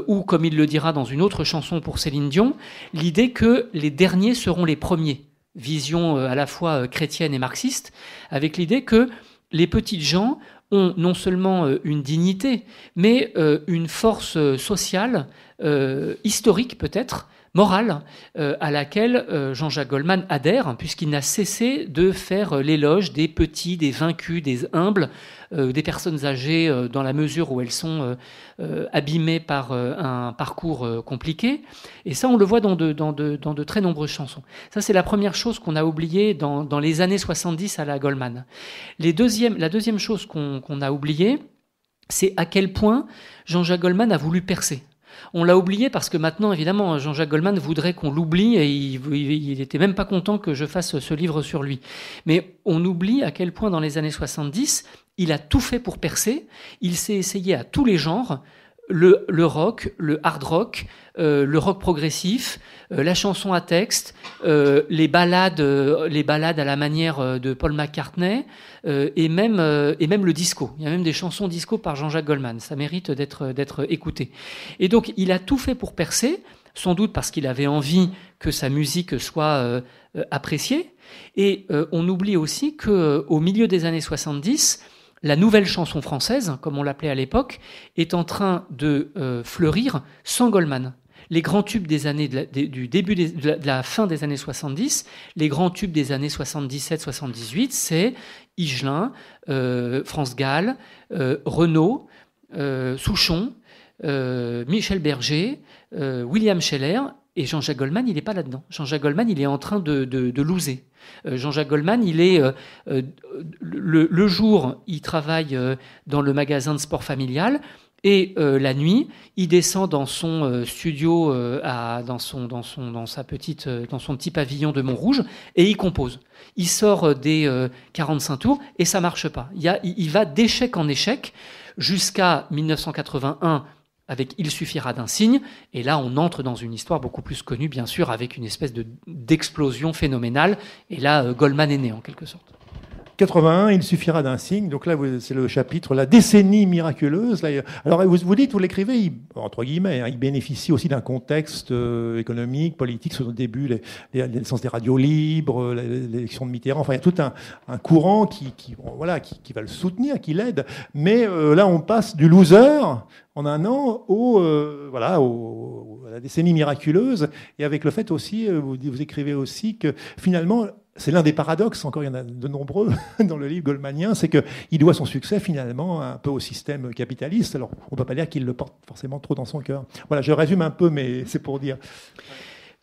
ou comme il le dira dans une autre chanson pour Céline Dion, l'idée que les derniers seront les premiers. Vision à la fois chrétienne et marxiste, avec l'idée que les petites gens ont non seulement une dignité, mais une force sociale, historique peut-être, morale, à laquelle Jean-Jacques Goldman adhère, puisqu'il n'a cessé de faire l'éloge des petits, des vaincus, des humbles, des personnes âgées dans la mesure où elles sont abîmées par un parcours compliqué. Et ça, on le voit dans de très nombreuses chansons. Ça, c'est la première chose qu'on a oubliée dans les années 70 à la Goldman. La deuxième chose qu'on a oubliée, c'est à quel point Jean-Jacques Goldman a voulu percer. On l'a oublié parce que maintenant, évidemment, Jean-Jacques Goldman voudrait qu'on l'oublie et il n'était même pas content que je fasse ce livre sur lui. Mais on oublie à quel point dans les années 70, il a tout fait pour percer. Il s'est essayé à tous les genres, le rock, le hard rock, le rock progressif, la chanson à texte, les balades à la manière de Paul McCartney, et même le disco. Il y a même des chansons disco par Jean-Jacques Goldman. Ça mérite d'être écouté. Et donc, il a tout fait pour percer, sans doute parce qu'il avait envie que sa musique soit appréciée. Et on oublie aussi qu'au milieu des années 70, la nouvelle chanson française, comme on l'appelait à l'époque, est en train de fleurir sans Goldman. Les grands tubes des années de la fin des années 70, les grands tubes des années 77-78, c'est Higelin, France Gall, Renaud, Souchon, Michel Berger, William Scheller, et Jean-Jacques Goldman, il n'est pas là-dedans. Jean-Jacques Goldman, il est en train de loser. Jean-Jacques Goldman, il est le jour, il travaille dans le magasin de sport familial, et la nuit, il descend dans son studio, dans son petit pavillon de Montrouge, et il compose. Il sort des 45 tours et ça marche pas. Il va d'échec en échec. jusqu'à 1981 avec Il suffira d'un signe, et là on entre dans une histoire beaucoup plus connue, bien sûr, avec une espèce d'explosion phénoménale, et là Goldman est né en quelque sorte. 81, il suffira d'un signe. Donc là, c'est le chapitre La décennie miraculeuse. Là, alors, vous dites, vous l'écrivez, entre guillemets, il bénéficie aussi d'un contexte économique, politique. Au début, les naissances des radios libres, l'élection de Mitterrand. Enfin, il y a tout un courant qui va le soutenir, qui l'aide. Mais là, on passe du loser en un an à la décennie miraculeuse. Et avec le fait aussi, vous écrivez aussi que finalement, c'est l'un des paradoxes, encore il y en a de nombreux dans le livre goldmanien, c'est qu'il doit son succès finalement un peu au système capitaliste. Alors on ne peut pas dire qu'il le porte forcément trop dans son cœur. Voilà, je résume un peu, mais c'est pour dire.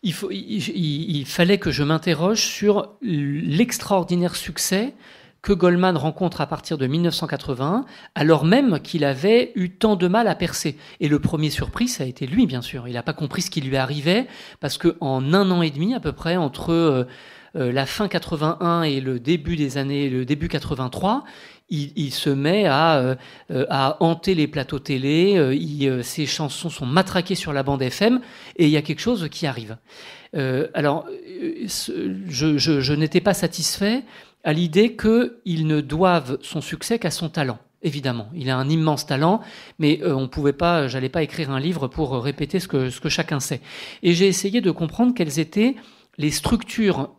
Il fallait que je m'interroge sur l'extraordinaire succès que Goldman rencontre à partir de 1981, alors même qu'il avait eu tant de mal à percer. Et le premier surpris, ça a été lui, bien sûr. Il n'a pas compris ce qui lui arrivait, parce qu'en 1 an et demi, à peu près, entre la fin 81 et le début 83, il se met à hanter les plateaux télé, ses chansons sont matraquées sur la bande FM, et il y a quelque chose qui arrive. Je n'étais pas satisfait à l'idée qu'il ne doive son succès qu'à son talent. Évidemment, il a un immense talent, mais j'allais pas écrire un livre pour répéter ce que chacun sait. Et j'ai essayé de comprendre quelles étaient les structures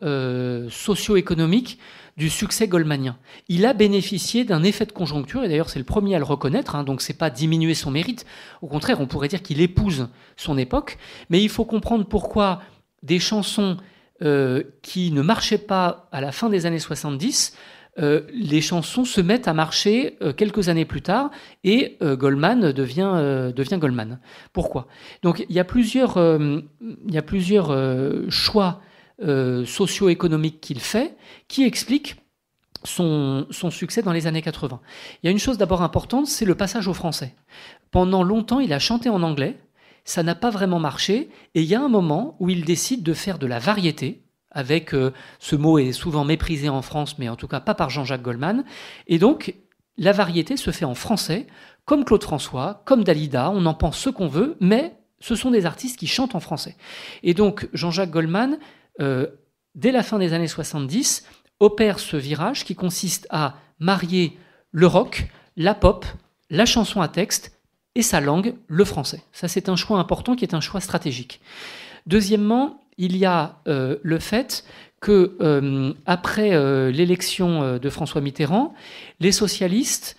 socio-économiques du succès goldmanien. Il a bénéficié d'un effet de conjoncture, et d'ailleurs c'est le premier à le reconnaître, donc c'est pas diminuer son mérite. Au contraire, on pourrait dire qu'il épouse son époque, mais il faut comprendre pourquoi des chansons qui ne marchaient pas à la fin des années 70, les chansons se mettent à marcher quelques années plus tard, et Goldman devient Goldman. Pourquoi ? Donc il y a plusieurs choix socio-économiques qu'il fait, qui expliquent son succès dans les années 80. Il y a une chose d'abord importante, c'est le passage au français. Pendant longtemps, il a chanté en anglais, ça n'a pas vraiment marché, et il y a un moment où il décide de faire de la variété, avec ce mot est souvent méprisé en France, mais en tout cas pas par Jean-Jacques Goldman, et donc la variété se fait en français, comme Claude François, comme Dalida, on en pense ce qu'on veut, mais ce sont des artistes qui chantent en français. Et donc Jean-Jacques Goldman, dès la fin des années 70, opère ce virage qui consiste à marier le rock, la pop, la chanson à texte et sa langue, le français. Ça, c'est un choix important qui est un choix stratégique. Deuxièmement, il y a le fait que, après l'élection de François Mitterrand, les socialistes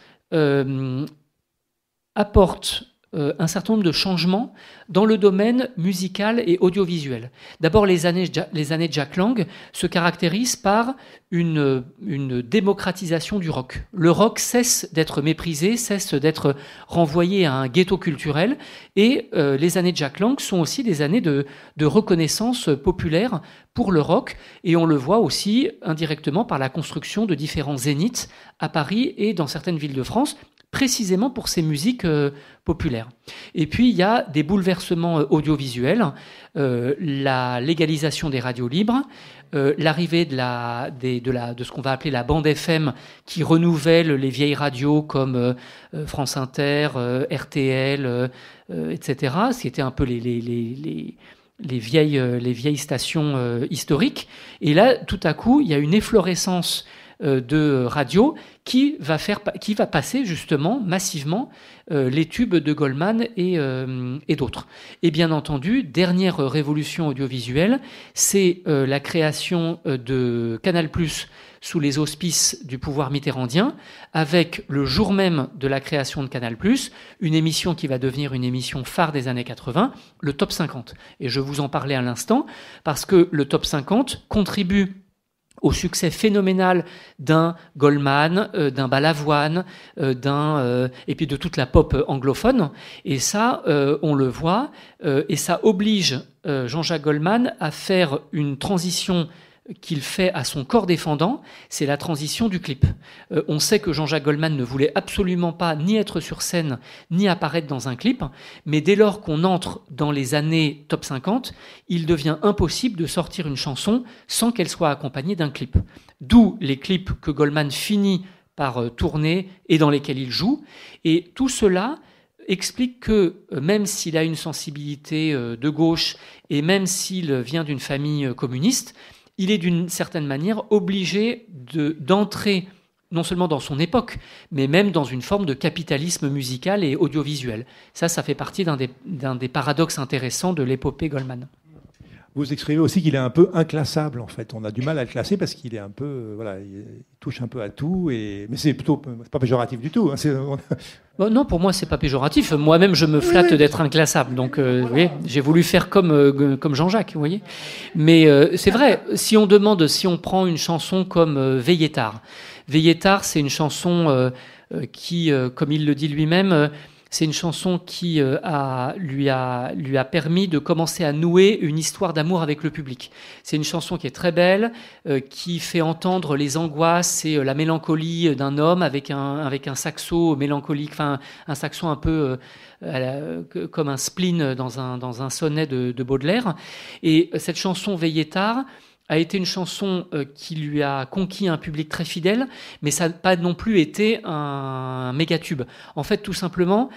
apportent un certain nombre de changements dans le domaine musical et audiovisuel. D'abord, les années Jack Lang se caractérisent par une démocratisation du rock. Le rock cesse d'être méprisé, cesse d'être renvoyé à un ghetto culturel, et les années Jack Lang sont aussi des années de reconnaissance populaire pour le rock, et on le voit aussi indirectement par la construction de différents zéniths à Paris et dans certaines villes de France, précisément pour ces musiques populaires. Et puis, il y a des bouleversements audiovisuels, la légalisation des radios libres, l'arrivée de ce qu'on va appeler la bande FM, qui renouvelle les vieilles radios comme France Inter, RTL, etc., ce qui étaient un peu les vieilles stations historiques. Et là, tout à coup, il y a une efflorescence de radio qui va passer justement massivement les tubes de Goldman et d'autres. Et bien entendu, dernière révolution audiovisuelle, c'est la création de Canal+ sous les auspices du pouvoir mitterrandien, avec le jour même de la création de Canal+, une émission qui va devenir une émission phare des années 80, le Top 50. Et je vous en parlais à l'instant, parce que le Top 50 contribue au succès phénoménal d'un Goldman, d'un Balavoine, et puis de toute la pop anglophone. Et ça, on le voit, et ça oblige Jean-Jacques Goldman à faire une transition qu'il fait à son corps défendant, c'est la transition du clip. On sait que Jean-Jacques Goldman ne voulait absolument pas ni être sur scène, ni apparaître dans un clip, mais dès lors qu'on entre dans les années top 50, il devient impossible de sortir une chanson sans qu'elle soit accompagnée d'un clip. D'où les clips que Goldman finit par tournée et dans lesquelles il joue. Et tout cela explique que même s'il a une sensibilité de gauche et même s'il vient d'une famille communiste, il est d'une certaine manière obligé d'entrer non seulement dans son époque, mais même dans une forme de capitalisme musical et audiovisuel. Ça fait partie d'un des paradoxes intéressants de l'épopée Goldman. Vous écrivez aussi qu'il est un peu inclassable, en fait. On a du mal à le classer parce qu'il est un peu, il touche un peu à tout. Mais c'est pas péjoratif du tout. Non, pour moi, c'est pas péjoratif. Moi-même, je me flatte d'être inclassable. Donc, vous voyez, j'ai voulu faire comme Jean-Jacques, vous voyez. Mais c'est vrai, si on prend une chanson comme Veilletar. Veilletar, c'est une chanson qui, comme il le dit lui-même, c'est une chanson qui lui a permis de commencer à nouer une histoire d'amour avec le public. C'est une chanson qui est très belle, qui fait entendre les angoisses et la mélancolie d'un homme avec un saxo mélancolique, enfin un saxo un peu comme un spleen dans un sonnet de Baudelaire. Et cette chanson Veilletar a été une chanson qui lui a conquis un public très fidèle, mais ça n'a pas non plus été un méga-tube. En fait, tout simplement,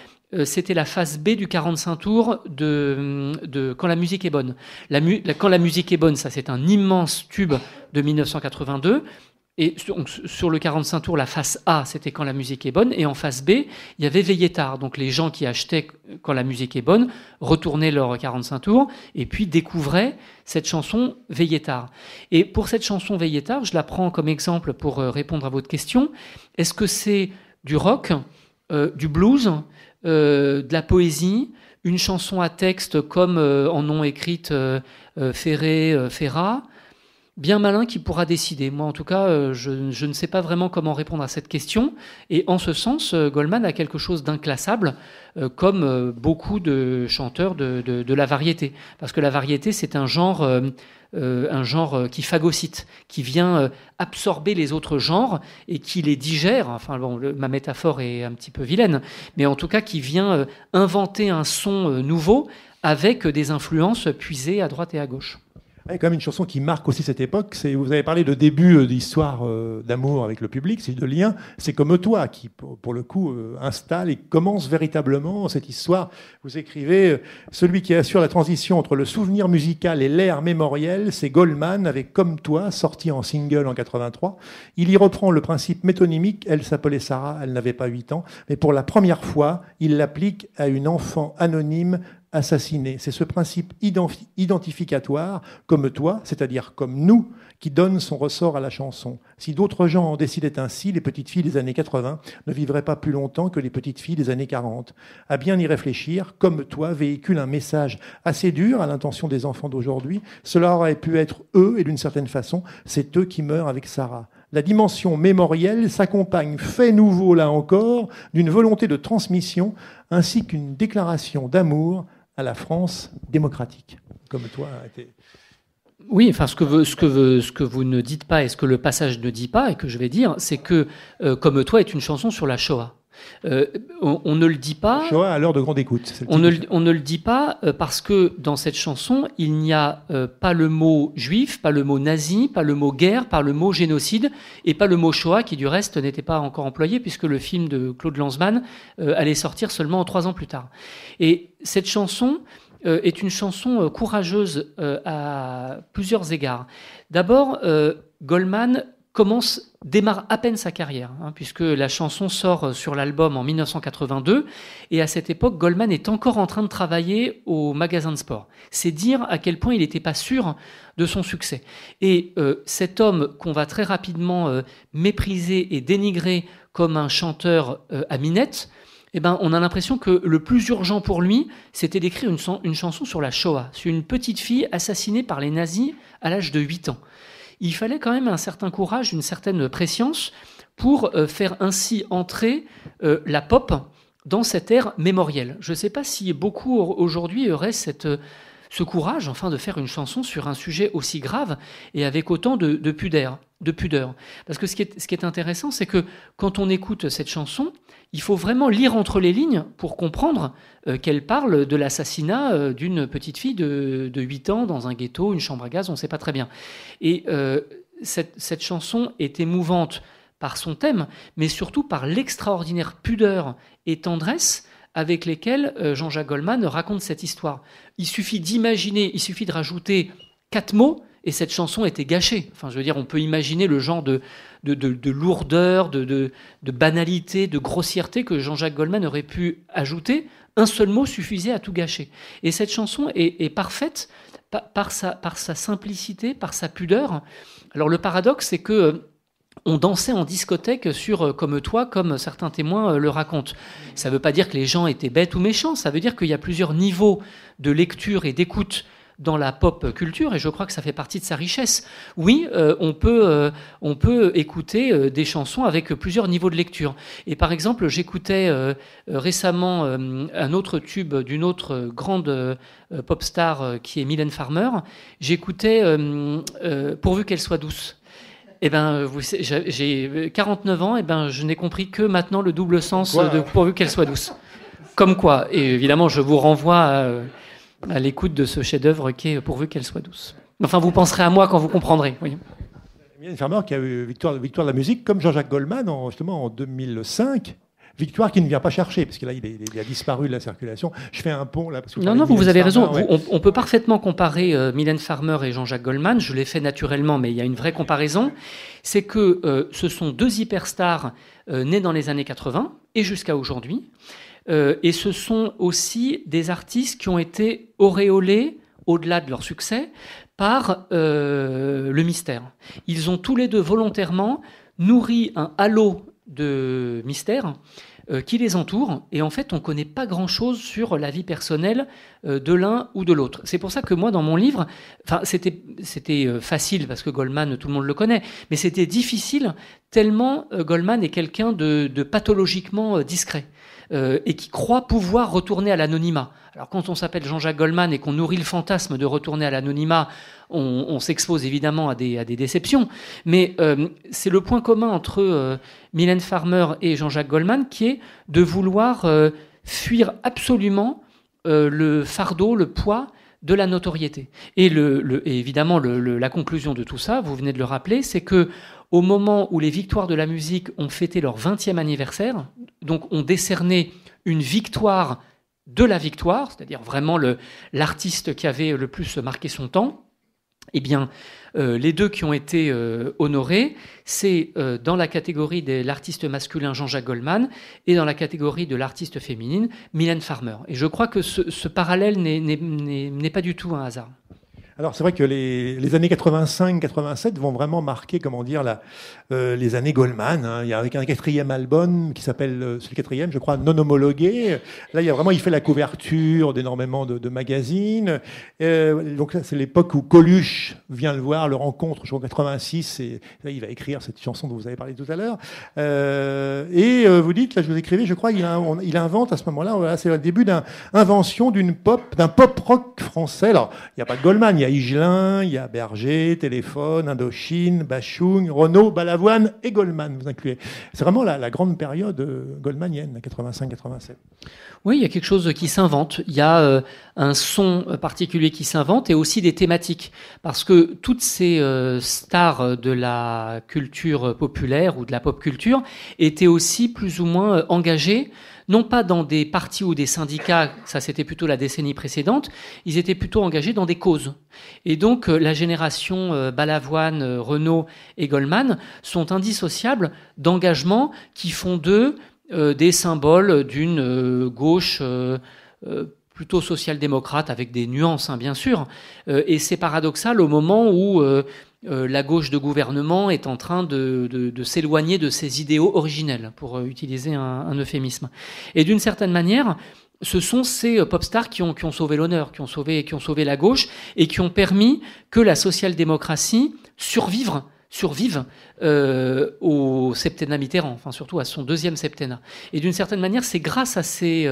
c'était la phase B du 45 tours de Quand la musique est bonne. Quand la musique est bonne, ça c'est un immense tube de 1982. Et sur le 45 tours, la face A, c'était Quand la musique est bonne. Et en face B, il y avait Veilletar. Donc les gens qui achetaient Quand la musique est bonne retournaient leur 45 tours et puis découvraient cette chanson Veilletar. Et pour cette chanson Veilletar, je la prends comme exemple pour répondre à votre question. Est-ce que c'est du rock, du blues, de la poésie, une chanson à texte comme en ont écrite Ferré, Ferrat? Bien malin qui pourra décider. Moi, en tout cas, je ne sais pas vraiment comment répondre à cette question. Et en ce sens, Goldman a quelque chose d'inclassable, comme beaucoup de chanteurs de la variété. Parce que la variété, c'est un genre qui phagocyte, qui vient absorber les autres genres et qui les digère. Enfin, bon, ma métaphore est un petit peu vilaine, mais en tout cas, qui vient inventer un son nouveau avec des influences puisées à droite et à gauche. Il y a quand même une chanson qui marque aussi cette époque. Vous avez parlé de début d'histoire d'amour avec le public, c'est de lien. C'est Comme toi qui, pour le coup, installe et commence véritablement cette histoire. Vous écrivez celui qui assure la transition entre le souvenir musical et l'ère mémorielle, c'est Goldman avec Comme toi, sorti en single en 83. Il y reprend le principe métonymique. Elle s'appelait Sarah, elle n'avait pas 8 ans, mais pour la première fois, il l'applique à une enfant anonyme assassinée. C'est ce principe identificatoire, comme toi, c'est-à-dire comme nous, qui donne son ressort à la chanson. Si d'autres gens en décidaient ainsi, les petites filles des années 80 ne vivraient pas plus longtemps que les petites filles des années 40. À bien y réfléchir, Comme toi véhicule un message assez dur à l'intention des enfants d'aujourd'hui. Cela aurait pu être eux, et d'une certaine façon, c'est eux qui meurent avec Sarah. La dimension mémorielle s'accompagne, fait nouveau là encore, d'une volonté de transmission ainsi qu'une déclaration d'amour à la France démocratique. Comme toi a été... Oui, enfin, ce que vous ne dites pas et ce que le passage ne dit pas et que je vais dire, c'est que Comme toi est une chanson sur la Shoah. On ne le dit pas. Shoah à l'heure de grande écoute. On ne le dit pas parce que dans cette chanson, il n'y a pas le mot juif, pas le mot nazi, pas le mot guerre, pas le mot génocide et pas le mot Shoah qui du reste n'était pas encore employé puisque le film de Claude Lanzmann allait sortir seulement 3 ans plus tard. Et cette chanson est une chanson courageuse à plusieurs égards. D'abord, Goldman démarre à peine sa carrière, puisque la chanson sort sur l'album en 1982, et à cette époque, Goldman est encore en train de travailler au magasin de sport. C'est dire à quel point il n'était pas sûr de son succès. Et cet homme qu'on va très rapidement mépriser et dénigrer comme un chanteur à minette, eh ben, on a l'impression que le plus urgent pour lui, c'était d'écrire une chanson sur la Shoah, sur une petite fille assassinée par les nazis à l'âge de 8 ans. Il fallait quand même un certain courage, une certaine prescience pour faire ainsi entrer la pop dans cette ère mémorielle. Je ne sais pas si beaucoup aujourd'hui auraient ce courage, enfin, de faire une chanson sur un sujet aussi grave et avec autant de pudeur. Parce que ce qui est intéressant, c'est que quand on écoute cette chanson, il faut vraiment lire entre les lignes pour comprendre qu'elle parle de l'assassinat d'une petite fille de 8 ans dans un ghetto, une chambre à gaz, on ne sait pas très bien. Et cette chanson est émouvante par son thème, mais surtout par l'extraordinaire pudeur et tendresse avec lesquelles Jean-Jacques Goldman raconte cette histoire. Il suffit d'imaginer, il suffit de rajouter 4 mots, et cette chanson était gâchée. Enfin, je veux dire, on peut imaginer le genre de lourdeur, de banalité, de grossièreté que Jean-Jacques Goldman aurait pu ajouter. Un seul mot suffisait à tout gâcher. Et cette chanson est parfaite par sa simplicité, par sa pudeur. Alors le paradoxe, c'est que on dansait en discothèque sur Comme toi, comme certains témoins le racontent. Ça ne veut pas dire que les gens étaient bêtes ou méchants, ça veut dire qu'il y a plusieurs niveaux de lecture et d'écoute dans la pop culture, et je crois que ça fait partie de sa richesse. Oui, on peut écouter des chansons avec plusieurs niveaux de lecture. Et par exemple, j'écoutais récemment un autre tube d'une autre grande pop star qui est Mylène Farmer. J'écoutais Pourvu qu'elle soit douce. Eh ben, j'ai 49 ans, et ben, je n'ai compris que maintenant le double sens de Pourvu qu'elle soit douce. Comme quoi, et évidemment, je vous renvoie à l'écoute de ce chef-d'œuvre qui est Pourvu qu'elle soit douce. Enfin, vous penserez à moi quand vous comprendrez. Oui. Mylène Farmer qui a eu victoire de la musique, comme Jean-Jacques Goldman, justement en 2005. Victoire qui ne vient pas chercher, parce que là, il a disparu de la circulation. Je fais un pont là. Parce que non, vous avez raison. Ouais. On peut parfaitement comparer Mylène Farmer et Jean-Jacques Goldman. Je l'ai fait naturellement, mais il y a une vraie comparaison. C'est que ce sont deux hyperstars nés dans les années 80 et jusqu'à aujourd'hui. Et ce sont aussi des artistes qui ont été auréolés, au-delà de leur succès, par le mystère. Ils ont tous les deux volontairement nourri un halo de mystère qui les entoure, et en fait on ne connaît pas grand-chose sur la vie personnelle de l'un ou de l'autre. C'est pour ça que moi dans mon livre, c'était facile parce que Goldman tout le monde le connaît, mais c'était difficile tellement Goldman est quelqu'un de pathologiquement discret. Et qui croit pouvoir retourner à l'anonymat. Alors quand on s'appelle Jean-Jacques Goldman et qu'on nourrit le fantasme de retourner à l'anonymat, on s'expose évidemment à des déceptions. Mais c'est le point commun entre Mylène Farmer et Jean-Jacques Goldman qui est de vouloir fuir absolument le fardeau, le poids de la notoriété. Et évidemment, la conclusion de tout ça, vous venez de le rappeler, c'est que au moment où les Victoires de la musique ont fêté leur 20e anniversaire, donc ont décerné une victoire de la victoire, c'est-à-dire vraiment l'artiste qui avait le plus marqué son temps, eh bien, les deux qui ont été honorés, c'est dans la catégorie de l'artiste masculin Jean-Jacques Goldman et dans la catégorie de l'artiste féminine Mylène Farmer. Et je crois que ce parallèle n'est pas du tout un hasard. Alors c'est vrai que les années 85-87 vont vraiment marquer, comment dire, les années Goldman. Hein. Il y a avec un 4e album qui s'appelle, c'est le 4e, je crois, Non homologué. Là, il fait la couverture d'énormément de magazines. Donc là, c'est l'époque où Coluche vient le voir, le rencontre, je crois, en 86, et là, il va écrire cette chanson dont vous avez parlé tout à l'heure. Vous dites, là, je vous écrivais, je crois, il invente à ce moment-là, voilà, c'est le début d'un pop rock français. Alors, il n'y a pas de Goldman, il y a Higelin, il y a Berger, Téléphone, Indochine, Bachung, Renaud, Balavoine et Goldman, vous incluez. C'est vraiment la grande période goldmanienne, 85-87. Oui, il y a quelque chose qui s'invente. Il y a un son particulier qui s'invente et aussi des thématiques. Parce que toutes ces stars de la culture populaire ou de la pop culture étaient aussi plus ou moins engagées, non pas dans des partis ou des syndicats, ça c'était plutôt la décennie précédente, ils étaient plutôt engagés dans des causes. Et donc la génération Balavoine, Renaud et Goldman sont indissociables d'engagements qui font d'eux des symboles d'une gauche plutôt social-démocrate, avec des nuances, hein, bien sûr. Et c'est paradoxal au moment où la gauche de gouvernement est en train de s'éloigner de ses idéaux originels, pour utiliser un euphémisme. Et d'une certaine manière, ce sont ces pop stars qui ont sauvé l'honneur, qui ont sauvé la gauche, et qui ont permis que la social-démocratie survive au septennat Mitterrand, enfin surtout à son 2e septennat. Et d'une certaine manière, c'est grâce à ces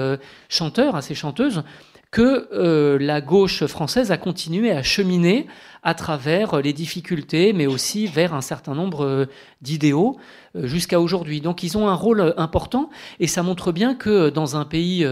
chanteurs, à ces chanteuses, que la gauche française a continué à cheminer à travers les difficultés, mais aussi vers un certain nombre d'idéaux jusqu'à aujourd'hui. Donc ils ont un rôle important, et ça montre bien que dans un pays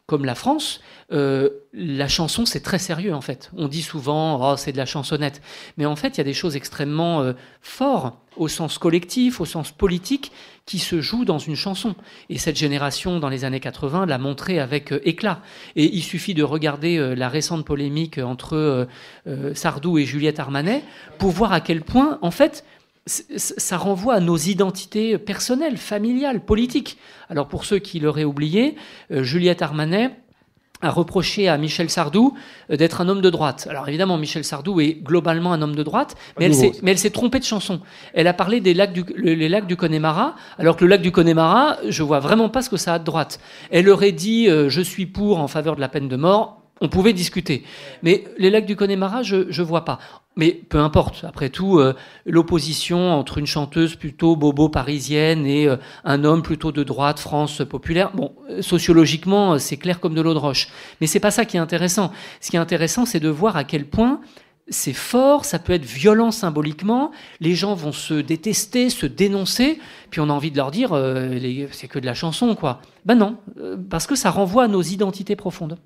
comme la France, la chanson, c'est très sérieux en fait. On dit souvent, oh, c'est de la chansonnette. Mais en fait, il y a des choses extrêmement fortes au sens collectif, au sens politique, qui se jouent dans une chanson. Et cette génération, dans les années 80, l'a montré avec éclat. Et il suffit de regarder la récente polémique entre Sardou et Juliette Armanet pour voir à quel point, en fait, ça renvoie à nos identités personnelles, familiales, politiques. Alors pour ceux qui l'auraient oublié, Juliette Armanet a reproché à Michel Sardou d'être un homme de droite. Alors évidemment, Michel Sardou est globalement un homme de droite, mais elle s'est trompée de chanson. Elle a parlé des les lacs du Connemara, alors que le lac du Connemara, je vois vraiment pas ce que ça a de droite. Elle aurait dit je suis pour en faveur de la peine de mort. On pouvait discuter. Mais les lacs du Connemara, je vois pas. Mais peu importe. Après tout, l'opposition entre une chanteuse plutôt bobo parisienne et un homme plutôt de droite, France populaire, bon, sociologiquement, c'est clair comme de l'eau de roche. Mais c'est pas ça qui est intéressant. Ce qui est intéressant, c'est de voir à quel point c'est fort, ça peut être violent symboliquement, les gens vont se détester, se dénoncer, puis on a envie de leur dire c'est que de la chanson, quoi. Ben non, parce que ça renvoie à nos identités profondes.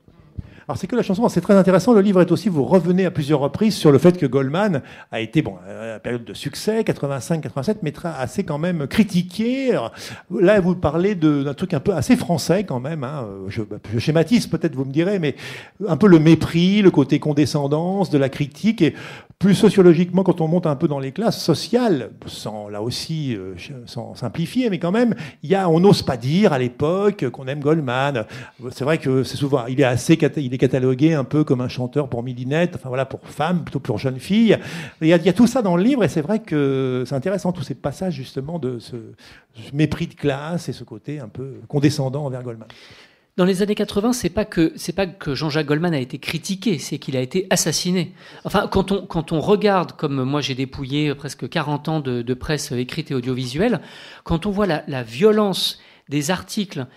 Alors c'est que la chanson, c'est très intéressant. Le livre est aussi, vous revenez à plusieurs reprises sur le fait que Goldman a été, à la période de succès, 85-87, mais assez quand même critiqué. Alors, là, vous parlez d'un truc un peu assez français quand même. Hein. Je schématise peut-être, vous me direz, mais un peu le mépris, le côté condescendance de la critique. Et plus sociologiquement, quand on monte un peu dans les classes sociales, sans simplifier, mais quand même, on n'ose pas dire à l'époque qu'on aime Goldman. C'est vrai que c'est souvent, il est catalogué un peu comme un chanteur pour midinettes, enfin voilà, pour femmes, plutôt pour jeunes filles. Il y a tout ça dans le livre, et c'est vrai que c'est intéressant, tous ces passages justement de ce mépris de classe et ce côté un peu condescendant envers Goldman. Dans les années 80, c'est pas que Jean-Jacques Goldman a été critiqué, c'est qu'il a été assassiné. Enfin, quand on regarde, comme moi j'ai dépouillé presque 40 ans de presse écrite et audiovisuelle, quand on voit la violence des articles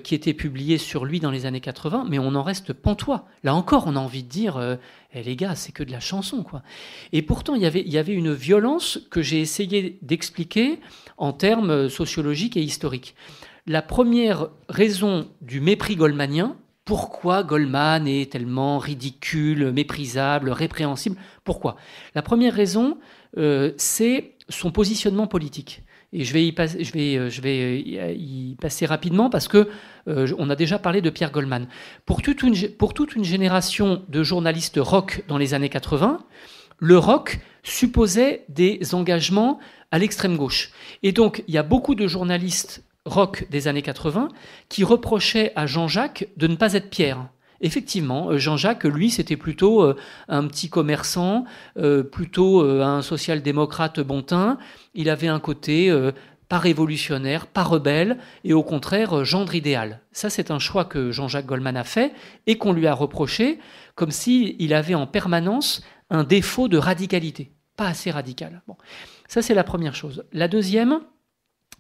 qui étaient publiés sur lui dans les années 80, mais on en reste pantois. Là encore, on a envie de dire les gars, c'est que de la chanson, quoi. Et pourtant, il y avait une violence que j'ai essayé d'expliquer en termes sociologiques et historiques. La première raison du mépris goldmanien, pourquoi Goldman est tellement ridicule, méprisable, répréhensible, pourquoi ? La première raison, c'est son positionnement politique. Et je vais y passer rapidement parce que on a déjà parlé de Pierre Goldman. Pour toute une génération de journalistes rock dans les années 80, le rock supposait des engagements à l'extrême gauche. Et donc, il y a beaucoup de journalistes rock des années 80 qui reprochaient à Jean-Jacques de ne pas être Pierre. Effectivement, Jean-Jacques, lui, c'était plutôt un petit commerçant, plutôt un social-démocrate bon teint. Il avait un côté pas révolutionnaire, pas rebelle, et au contraire, gendre idéal. Ça, c'est un choix que Jean-Jacques Goldman a fait et qu'on lui a reproché, comme s'il avait en permanence un défaut de radicalité, pas assez radical. Bon. Ça, c'est la première chose. La deuxième,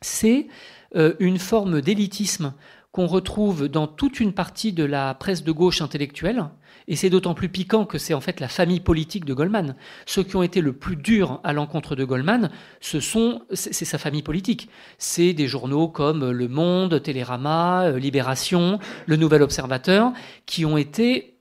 c'est une forme d'élitisme qu'on retrouve dans toute une partie de la presse de gauche intellectuelle, et c'est d'autant plus piquant que c'est en fait la famille politique de Goldman. Ceux qui ont été le plus durs à l'encontre de Goldman, c'est sa famille politique. C'est des journaux comme Le Monde, Télérama, Libération, Le Nouvel Observateur, qui ont été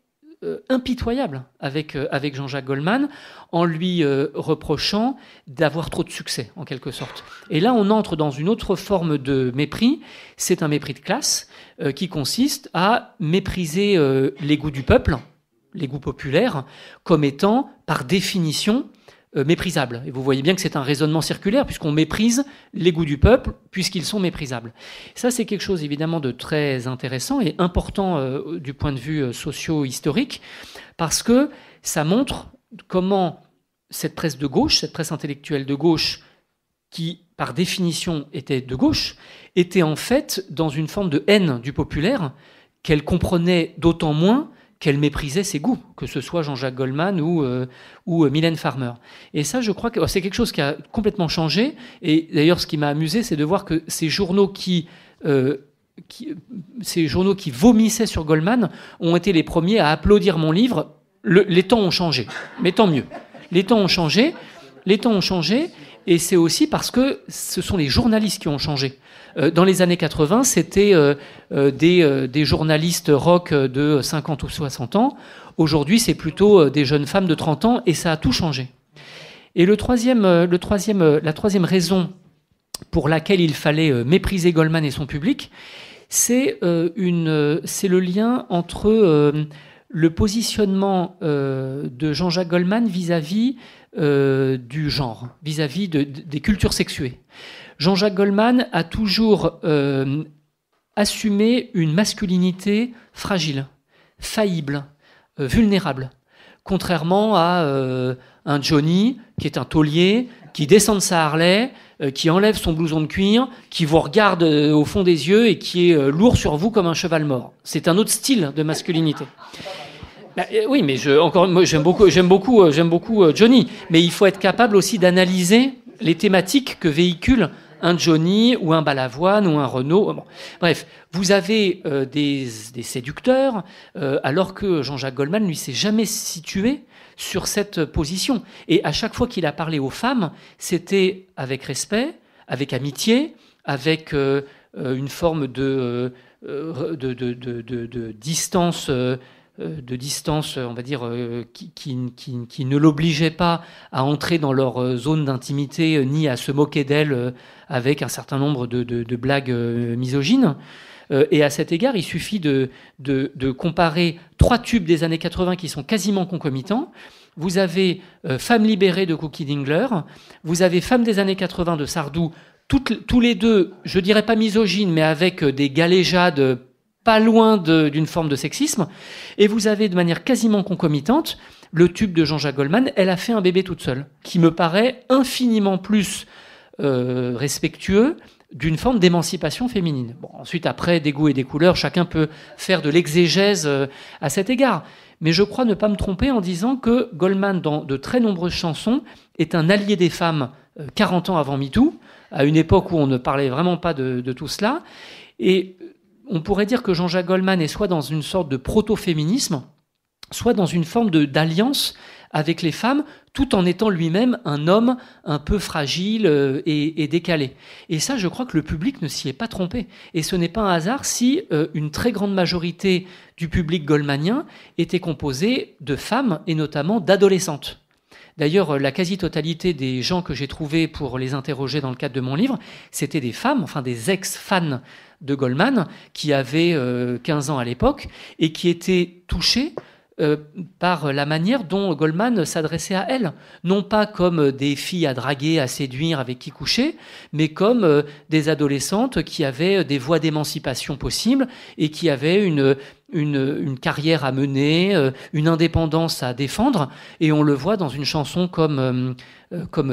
impitoyable avec Jean-Jacques Goldman en lui reprochant d'avoir trop de succès, en quelque sorte. Et là, on entre dans une autre forme de mépris. C'est un mépris de classe qui consiste à mépriser les goûts du peuple, les goûts populaires, comme étant, par définition, méprisables. Et vous voyez bien que c'est un raisonnement circulaire, puisqu'on méprise les goûts du peuple, puisqu'ils sont méprisables. Ça, c'est quelque chose, évidemment, de très intéressant et important du point de vue socio-historique, parce que ça montre comment cette presse de gauche, cette presse intellectuelle de gauche, qui, par définition, était de gauche, était en fait dans une forme de haine du populaire qu'elle comprenait d'autant moins qu'elle méprisait ses goûts, que ce soit Jean-Jacques Goldman ou Mylène Farmer. Et ça, je crois que c'est quelque chose qui a complètement changé. Et d'ailleurs, ce qui m'a amusé, c'est de voir que ces journaux qui vomissaient sur Goldman ont été les premiers à applaudir mon livre. Les temps ont changé, mais tant mieux. Les temps ont changé, Et c'est aussi parce que ce sont les journalistes qui ont changé. Dans les années 80, c'était des journalistes rock de 50 ou 60 ans. Aujourd'hui, c'est plutôt des jeunes femmes de 30 ans, et ça a tout changé. Et la troisième raison pour laquelle il fallait mépriser Goldman et son public, c'est le lien entre le positionnement de Jean-Jacques Goldman vis-à-vis du genre, vis-à-vis des cultures sexuées. Jean-Jacques Goldman a toujours assumé une masculinité fragile, faillible, vulnérable, contrairement à un Johnny qui est un taulier, qui descend de sa Harley, qui enlève son blouson de cuir, qui vous regarde au fond des yeux et qui est lourd sur vous comme un cheval mort. C'est un autre style de masculinité. Oui, mais moi, j'aime beaucoup Johnny, mais il faut être capable aussi d'analyser les thématiques que véhicule un Johnny ou un Balavoine ou un Renaud. Bon. Bref, vous avez des séducteurs, alors que Jean-Jacques Goldman, lui, s'est jamais situé sur cette position. Et à chaque fois qu'il a parlé aux femmes, c'était avec respect, avec amitié, avec une forme de distance, on va dire, qui ne l'obligeait pas à entrer dans leur zone d'intimité, ni à se moquer d'elle avec un certain nombre de blagues misogynes. Et à cet égard, il suffit de comparer 3 tubes des années 80 qui sont quasiment concomitants. Vous avez Femmes libérées de Cookie Dingler, vous avez Femmes des années 80 de Sardou, tous les deux, je dirais pas misogynes, mais avec des galéjades pas loin d'une forme de sexisme. Et vous avez de manière quasiment concomitante le tube de Jean-Jacques Goldman, Elle a fait un bébé toute seule, qui me paraît infiniment plus respectueux d'une forme d'émancipation féminine. Bon, ensuite, après, des goûts et des couleurs, chacun peut faire de l'exégèse à cet égard. Mais je crois ne pas me tromper en disant que Goldman, dans de très nombreuses chansons, est un allié des femmes 40 ans avant MeToo, à une époque où on ne parlait vraiment pas de tout cela. Et on pourrait dire que Jean-Jacques Goldman est soit dans une sorte de proto-féminisme, soit dans une forme d'alliance avec les femmes, tout en étant lui-même un homme un peu fragile et décalé. Et ça, je crois que le public ne s'y est pas trompé. Et ce n'est pas un hasard si une très grande majorité du public goldmanien était composée de femmes, et notamment d'adolescentes. D'ailleurs, la quasi-totalité des gens que j'ai trouvés pour les interroger dans le cadre de mon livre, c'était des femmes, enfin des ex-fans de Goldman, qui avaient 15 ans à l'époque, et qui étaient touchées par la manière dont Goldman s'adressait à elles. Non pas comme des filles à draguer, à séduire, avec qui coucher, mais comme des adolescentes qui avaient des voies d'émancipation possibles et qui avaient une carrière à mener, une indépendance à défendre. Et on le voit dans une chanson comme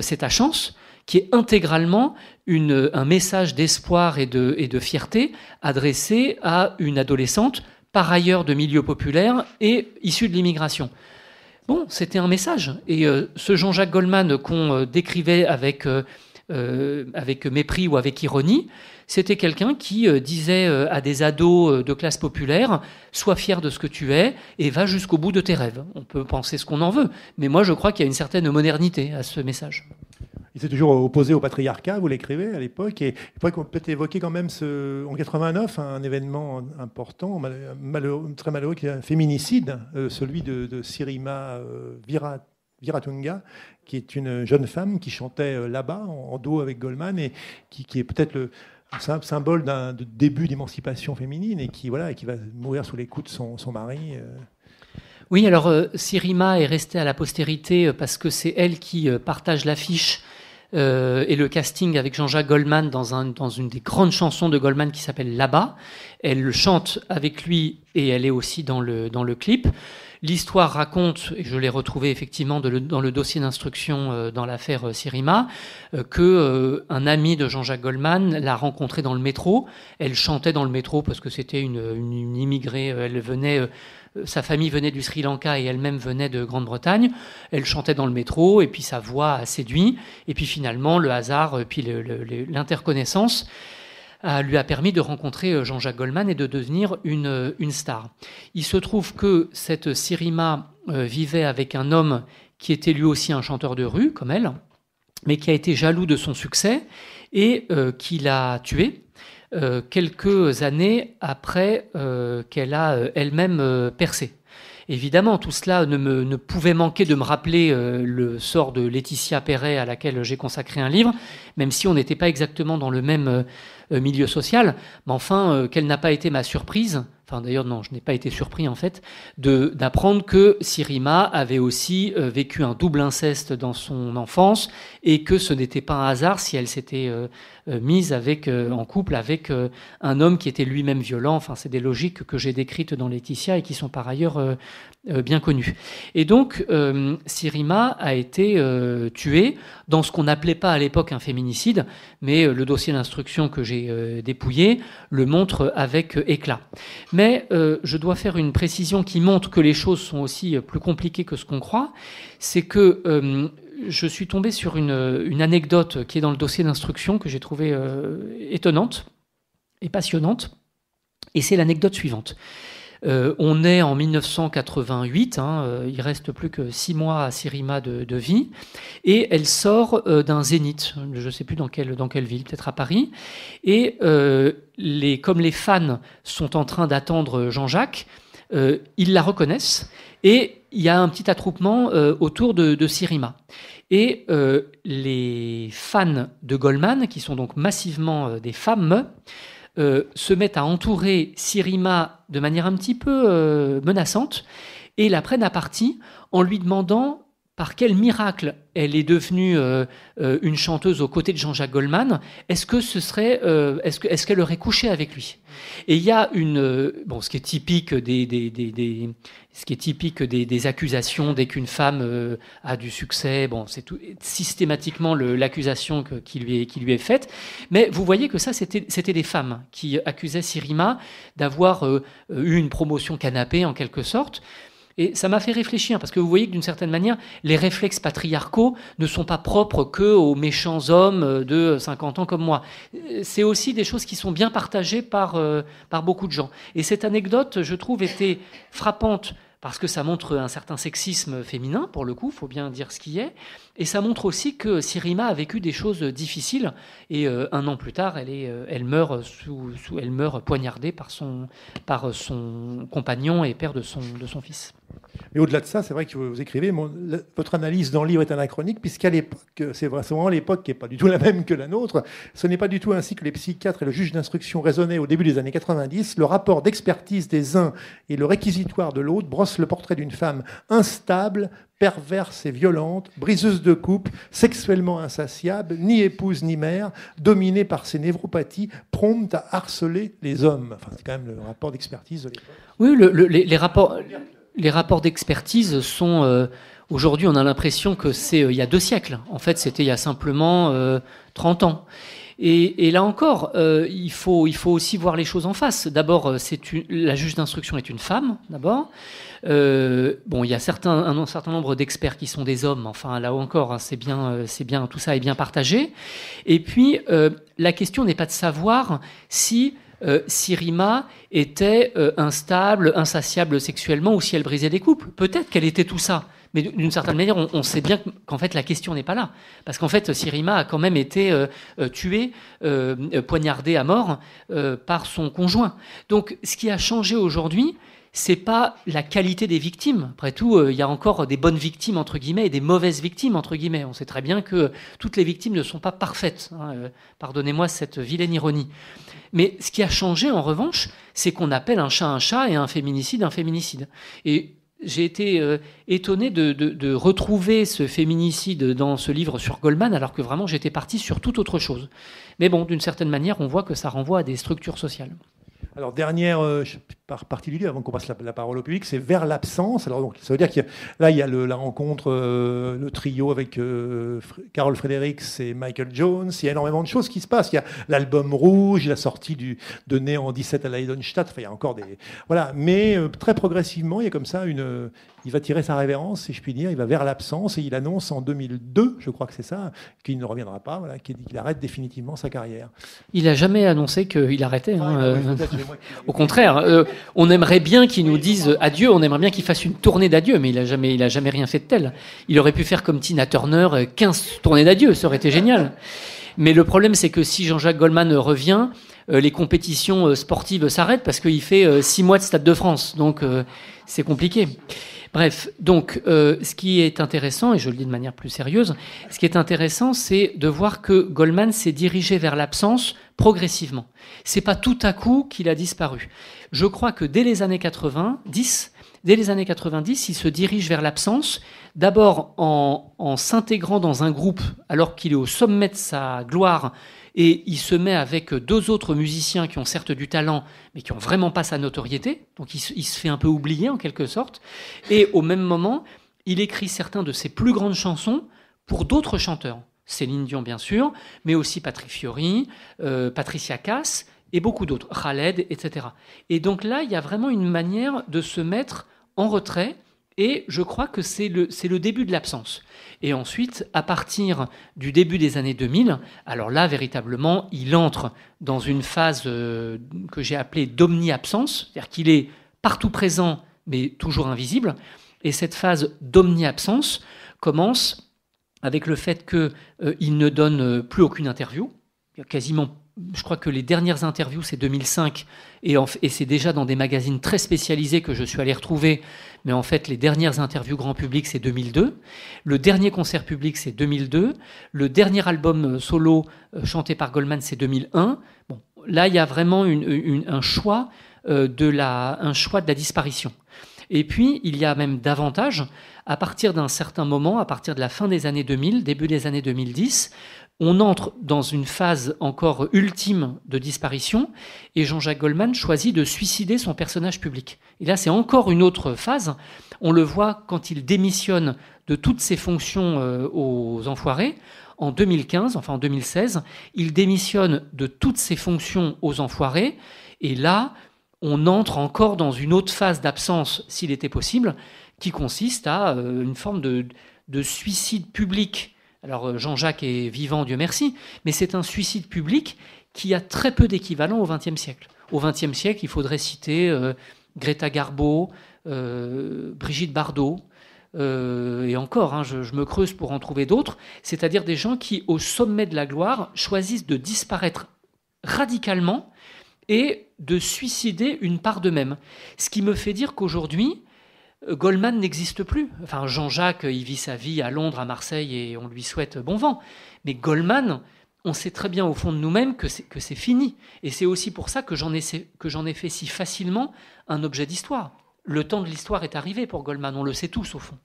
C'est ta chance, qui est intégralement un message d'espoir et de fierté adressé à une adolescente par ailleurs de milieu populaire et issue de l'immigration. Bon, c'était un message. Et ce Jean-Jacques Goldman qu'on décrivait avec mépris ou avec ironie, c'était quelqu'un qui disait à des ados de classe populaire « Sois fier de ce que tu es et va jusqu'au bout de tes rêves ». On peut penser ce qu'on en veut, mais moi je crois qu'il y a une certaine modernité à ce message. Il s'est toujours opposé au patriarcat, vous l'écrivez à l'époque, et il faudrait qu'on peut évoquer quand même en 89 un événement important, très malheureux, qui est un féminicide, celui de Sirima Viratunga, qui est une jeune femme qui chantait là-bas en duo avec Goldman et qui est peut-être un symbole d'un début d'émancipation féminine et qui va mourir sous les coups de son mari. Oui, alors Sirima est restée à la postérité parce que c'est elle qui partage l'affiche et le casting avec Jean-Jacques Goldman dans une des grandes chansons de Goldman qui s'appelle Là-bas. Elle chante avec lui et elle est aussi dans le clip. L'histoire raconte, et je l'ai retrouvé effectivement dans le dossier d'instruction dans l'affaire Sirima, qu'un ami de Jean-Jacques Goldman l'a rencontrée dans le métro. Elle chantait dans le métro parce que c'était une immigrée. Sa famille venait du Sri Lanka et elle-même venait de Grande-Bretagne. Elle chantait dans le métro et puis sa voix a séduit. Et puis finalement, le hasard, puis l'interconnaissance lui a permis de rencontrer Jean-Jacques Goldman et de devenir une star. Il se trouve que cette Sirima vivait avec un homme qui était lui aussi un chanteur de rue, comme elle, mais qui a été jaloux de son succès et qui l'a tué quelques années après qu'elle a elle-même percé. Évidemment, tout cela ne pouvait manquer de me rappeler le sort de Laetitia Perret, à laquelle j'ai consacré un livre, même si on n'était pas exactement dans le même milieu social. Mais enfin, quelle n'a pas été ma surprise, enfin d'ailleurs non, je n'ai pas été surpris en fait, d'apprendre que Sirima avait aussi vécu un double inceste dans son enfance et que ce n'était pas un hasard si elle s'était mise en couple avec un homme qui était lui-même violent. Enfin, c'est des logiques que j'ai décrites dans Laetitia et qui sont par ailleurs bien connues. Et donc, Sirima a été tuée dans ce qu'on n'appelait pas à l'époque un féminicide, mais le dossier d'instruction que j'ai dépouillé le montre avec éclat. Mais je dois faire une précision qui montre que les choses sont aussi plus compliquées que ce qu'on croit. C'est que je suis tombé sur une anecdote qui est dans le dossier d'instruction que j'ai trouvée étonnante et passionnante. Et c'est l'anecdote suivante. On est en 1988, il reste plus que 6 mois à Sirima de vie, et elle sort d'un zénith, je ne sais plus dans quelle ville, peut-être à Paris, et comme les fans sont en train d'attendre Jean-Jacques, ils la reconnaissent, et il y a un petit attroupement autour de Sirima. Et les fans de Goldman, qui sont donc massivement des femmes, se mettent à entourer Sirima de manière un petit peu menaçante et la prennent à partie en lui demandant par quel miracle elle est devenue une chanteuse aux côtés de Jean-Jacques Goldman. Est-ce qu'elle aurait couché avec lui? Et il y a ce qui est typique des accusations dès qu'une femme a du succès. Bon, c'est systématiquement l'accusation qui lui est faite. Mais vous voyez que ça, c'était des femmes qui accusaient Sirima d'avoir eu une promotion canapé en quelque sorte. Et ça m'a fait réfléchir, parce que vous voyez que d'une certaine manière, les réflexes patriarcaux ne sont pas propres qu'aux méchants hommes de 50 ans comme moi. C'est aussi des choses qui sont bien partagées par beaucoup de gens. Et cette anecdote, je trouve, était frappante, parce que ça montre un certain sexisme féminin, pour le coup, il faut bien dire ce qui est. Et ça montre aussi que Sirima a vécu des choses difficiles. Et 1 an plus tard, elle meurt poignardée par son compagnon et père de son fils. Et au-delà de ça, c'est vrai que vous écrivez, votre analyse dans le livre est anachronique, puisqu'à l'époque, c'est vraiment l'époque qui n'est pas du tout la même que la nôtre. Ce n'est pas du tout ainsi que les psychiatres et le juge d'instruction raisonnaient au début des années 90. Le rapport d'expertise des uns et le réquisitoire de l'autre brosse le portrait d'une femme instable, perverse et violente, briseuse de couple, sexuellement insatiable, ni épouse ni mère, dominée par ses névropathies, prompte à harceler les hommes. Enfin, c'est quand même le rapport d'expertise de l'époque. Oui, les rapports d'expertise sont... aujourd'hui, on a l'impression que c'est il y a 2 siècles. En fait, c'était il y a simplement 30 ans. Et là encore, il faut aussi voir les choses en face. D'abord, la juge d'instruction est une femme, d'abord. Il y a un certain nombre d'experts qui sont des hommes. Enfin, là encore, c'est bien, tout ça est bien partagé. Et puis, la question n'est pas de savoir si Sirima était instable, insatiable sexuellement, ou si elle brisait des couples. Peut-être qu'elle était tout ça. Mais d'une certaine manière, on sait bien qu'en fait, la question n'est pas là. Parce qu'en fait, Sirima a quand même été tuée, poignardée à mort par son conjoint. Donc, ce qui a changé aujourd'hui, c'est pas la qualité des victimes. Après tout, il y a encore des bonnes victimes, entre guillemets, et des mauvaises victimes, entre guillemets. On sait très bien que toutes les victimes ne sont pas parfaites. Pardonnez-moi cette vilaine ironie. Mais ce qui a changé, en revanche, c'est qu'on appelle un chat et un féminicide un féminicide. Et j'ai été étonné de retrouver ce féminicide dans ce livre sur Goldman, alors que vraiment j'étais parti sur toute autre chose. Mais bon, d'une certaine manière, on voit que ça renvoie à des structures sociales. Alors, dernière partie du livre, avant qu'on passe la parole au public, c'est vers l'absence. Alors, donc, ça veut dire qu'il y a la rencontre, le trio avec Carol Fredericks et Michael Jones. Il y a énormément de choses qui se passent. Il y a l'album Rouge, la sortie de Néant 17 à Leidenstadt. Enfin, il y a encore des... Voilà. Mais très progressivement, il y a comme ça il va tirer sa révérence, si je puis dire. Il va vers l'absence et il annonce en 2002, je crois que c'est ça, qu'il ne reviendra pas, voilà, qu'il arrête définitivement sa carrière. Il n'a jamais annoncé qu'il arrêtait. Au contraire, on aimerait bien qu'il nous dise adieu, on aimerait bien qu'il fasse une tournée d'adieu, mais il a jamais rien fait de tel. Il aurait pu faire comme Tina Turner, 15 tournées d'adieu, ça aurait été génial. Mais le problème, c'est que si Jean-Jacques Goldman revient, les compétitions sportives s'arrêtent parce qu'il fait 6 mois de Stade de France. Donc, c'est compliqué. Bref, donc, ce qui est intéressant, et je le dis de manière plus sérieuse, ce qui est intéressant, c'est de voir que Goldman s'est dirigé vers l'absence progressivement. C'est pas tout à coup qu'il a disparu. Je crois que dès les années 90, il se dirige vers l'absence, d'abord en s'intégrant dans un groupe alors qu'il est au sommet de sa gloire, et il se met avec 2 autres musiciens qui ont certes du talent, mais qui n'ont vraiment pas sa notoriété. Donc il se fait un peu oublier en quelque sorte. Et au même moment, il écrit certains de ses plus grandes chansons pour d'autres chanteurs. Céline Dion, bien sûr, mais aussi Patrick Fiori, Patricia Cass et beaucoup d'autres, Khaled, etc. Et donc là, il y a vraiment une manière de se mettre en retrait. Et je crois que c'est le début de l'absence. Et ensuite, à partir du début des années 2000, alors là, véritablement, il entre dans une phase que j'ai appelée d'omni-absence, c'est-à-dire qu'il est partout présent, mais toujours invisible. Et cette phase d'omni-absence commence avec le fait qu'il ne donne plus aucune interview. Il y a quasiment, je crois que les dernières interviews, c'est 2005, et c'est déjà dans des magazines très spécialisés que je suis allé retrouver, mais en fait, les dernières interviews grand public, c'est 2002. Le dernier concert public, c'est 2002. Le dernier album solo chanté par Goldman, c'est 2001. Bon, là, il y a vraiment un choix de la disparition. Et puis, il y a même davantage, à partir d'un certain moment, à partir de la fin des années 2000, début des années 2010, on entre dans une phase encore ultime de disparition et Jean-Jacques Goldman choisit de suicider son personnage public. Et là, c'est encore une autre phase. On le voit quand il démissionne de toutes ses fonctions aux Enfoirés. En 2015, enfin en 2016, il démissionne de toutes ses fonctions aux Enfoirés. Et là, on entre encore dans une autre phase d'absence, s'il était possible, qui consiste à une forme de suicide public. Alors Jean-Jacques est vivant, Dieu merci, mais c'est un suicide public qui a très peu d'équivalent au XXe siècle. Au XXe siècle, il faudrait citer Greta Garbo, Brigitte Bardot, et encore, je me creuse pour en trouver d'autres, c'est-à-dire des gens qui, au sommet de la gloire, choisissent de disparaître radicalement et de suicider une part d'eux-mêmes. Ce qui me fait dire qu'aujourd'hui, Goldman n'existe plus. Enfin, Jean-Jacques, il vit sa vie à Londres, à Marseille, et on lui souhaite bon vent. Mais Goldman, on sait très bien au fond de nous-mêmes que c'est fini. Et c'est aussi pour ça que j'en ai fait si facilement un objet d'histoire. Le temps de l'histoire est arrivé pour Goldman, on le sait tous au fond.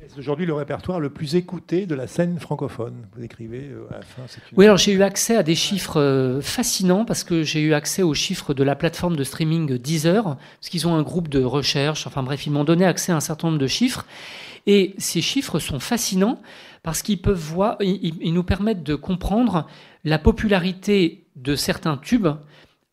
C'est aujourd'hui le répertoire le plus écouté de la scène francophone. Vous écrivez à la fin. Oui, alors j'ai eu accès à des chiffres fascinants parce que j'ai eu accès aux chiffres de la plateforme de streaming Deezer, parce qu'ils ont un groupe de recherche. Enfin bref, ils m'ont donné accès à un certain nombre de chiffres. Et ces chiffres sont fascinants parce qu'ils nous permettent de comprendre la popularité de certains tubes,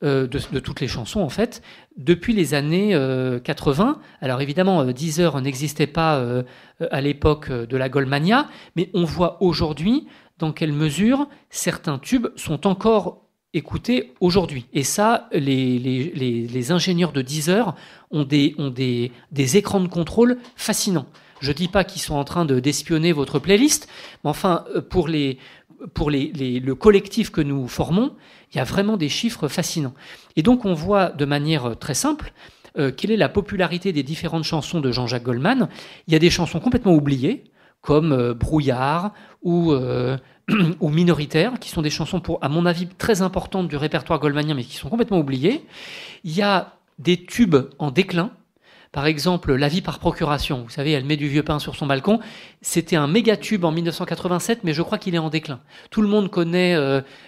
de toutes les chansons en fait, depuis les années 80. Alors évidemment, Deezer n'existait pas à l'époque de la Goldmania, mais on voit aujourd'hui dans quelle mesure certains tubes sont encore écoutés aujourd'hui. Et ça, les ingénieurs de Deezer ont des écrans de contrôle fascinants. Je ne dis pas qu'ils sont en train d'espionner votre playlist, mais enfin, pour le collectif que nous formons, il y a vraiment des chiffres fascinants. Et donc, on voit de manière très simple quelle est la popularité des différentes chansons de Jean-Jacques Goldman. Il y a des chansons complètement oubliées, comme Brouillard ou Minoritaire, qui sont des chansons, à mon avis, très importantes du répertoire goldmanien, mais qui sont complètement oubliées. Il y a des tubes en déclin. Par exemple, La vie par procuration. Vous savez, elle met du vieux pain sur son balcon. C'était un méga tube en 1987, mais je crois qu'il est en déclin. Tout le monde connaît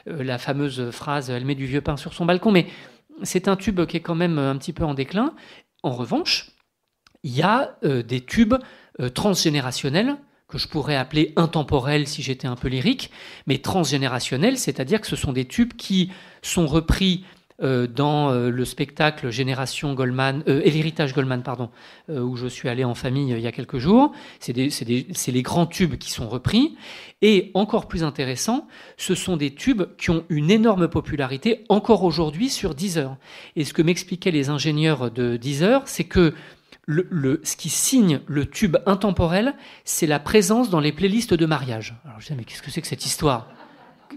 la fameuse phrase « elle met du vieux pain sur son balcon », mais c'est un tube qui est quand même un petit peu en déclin. En revanche, il y a des tubes transgénérationnels, que je pourrais appeler intemporels si j'étais un peu lyrique, mais transgénérationnels, c'est-à-dire que ce sont des tubes qui sont repris dans le spectacle Génération Goldman, et l'héritage Goldman, pardon, où je suis allé en famille il y a quelques jours. C'est les grands tubes qui sont repris. Et encore plus intéressant, ce sont des tubes qui ont une énorme popularité encore aujourd'hui sur Deezer. Et ce que m'expliquaient les ingénieurs de Deezer, c'est que ce qui signe le tube intemporel, c'est la présence dans les playlists de mariage. Alors je disais, mais qu'est-ce que c'est que cette histoire ?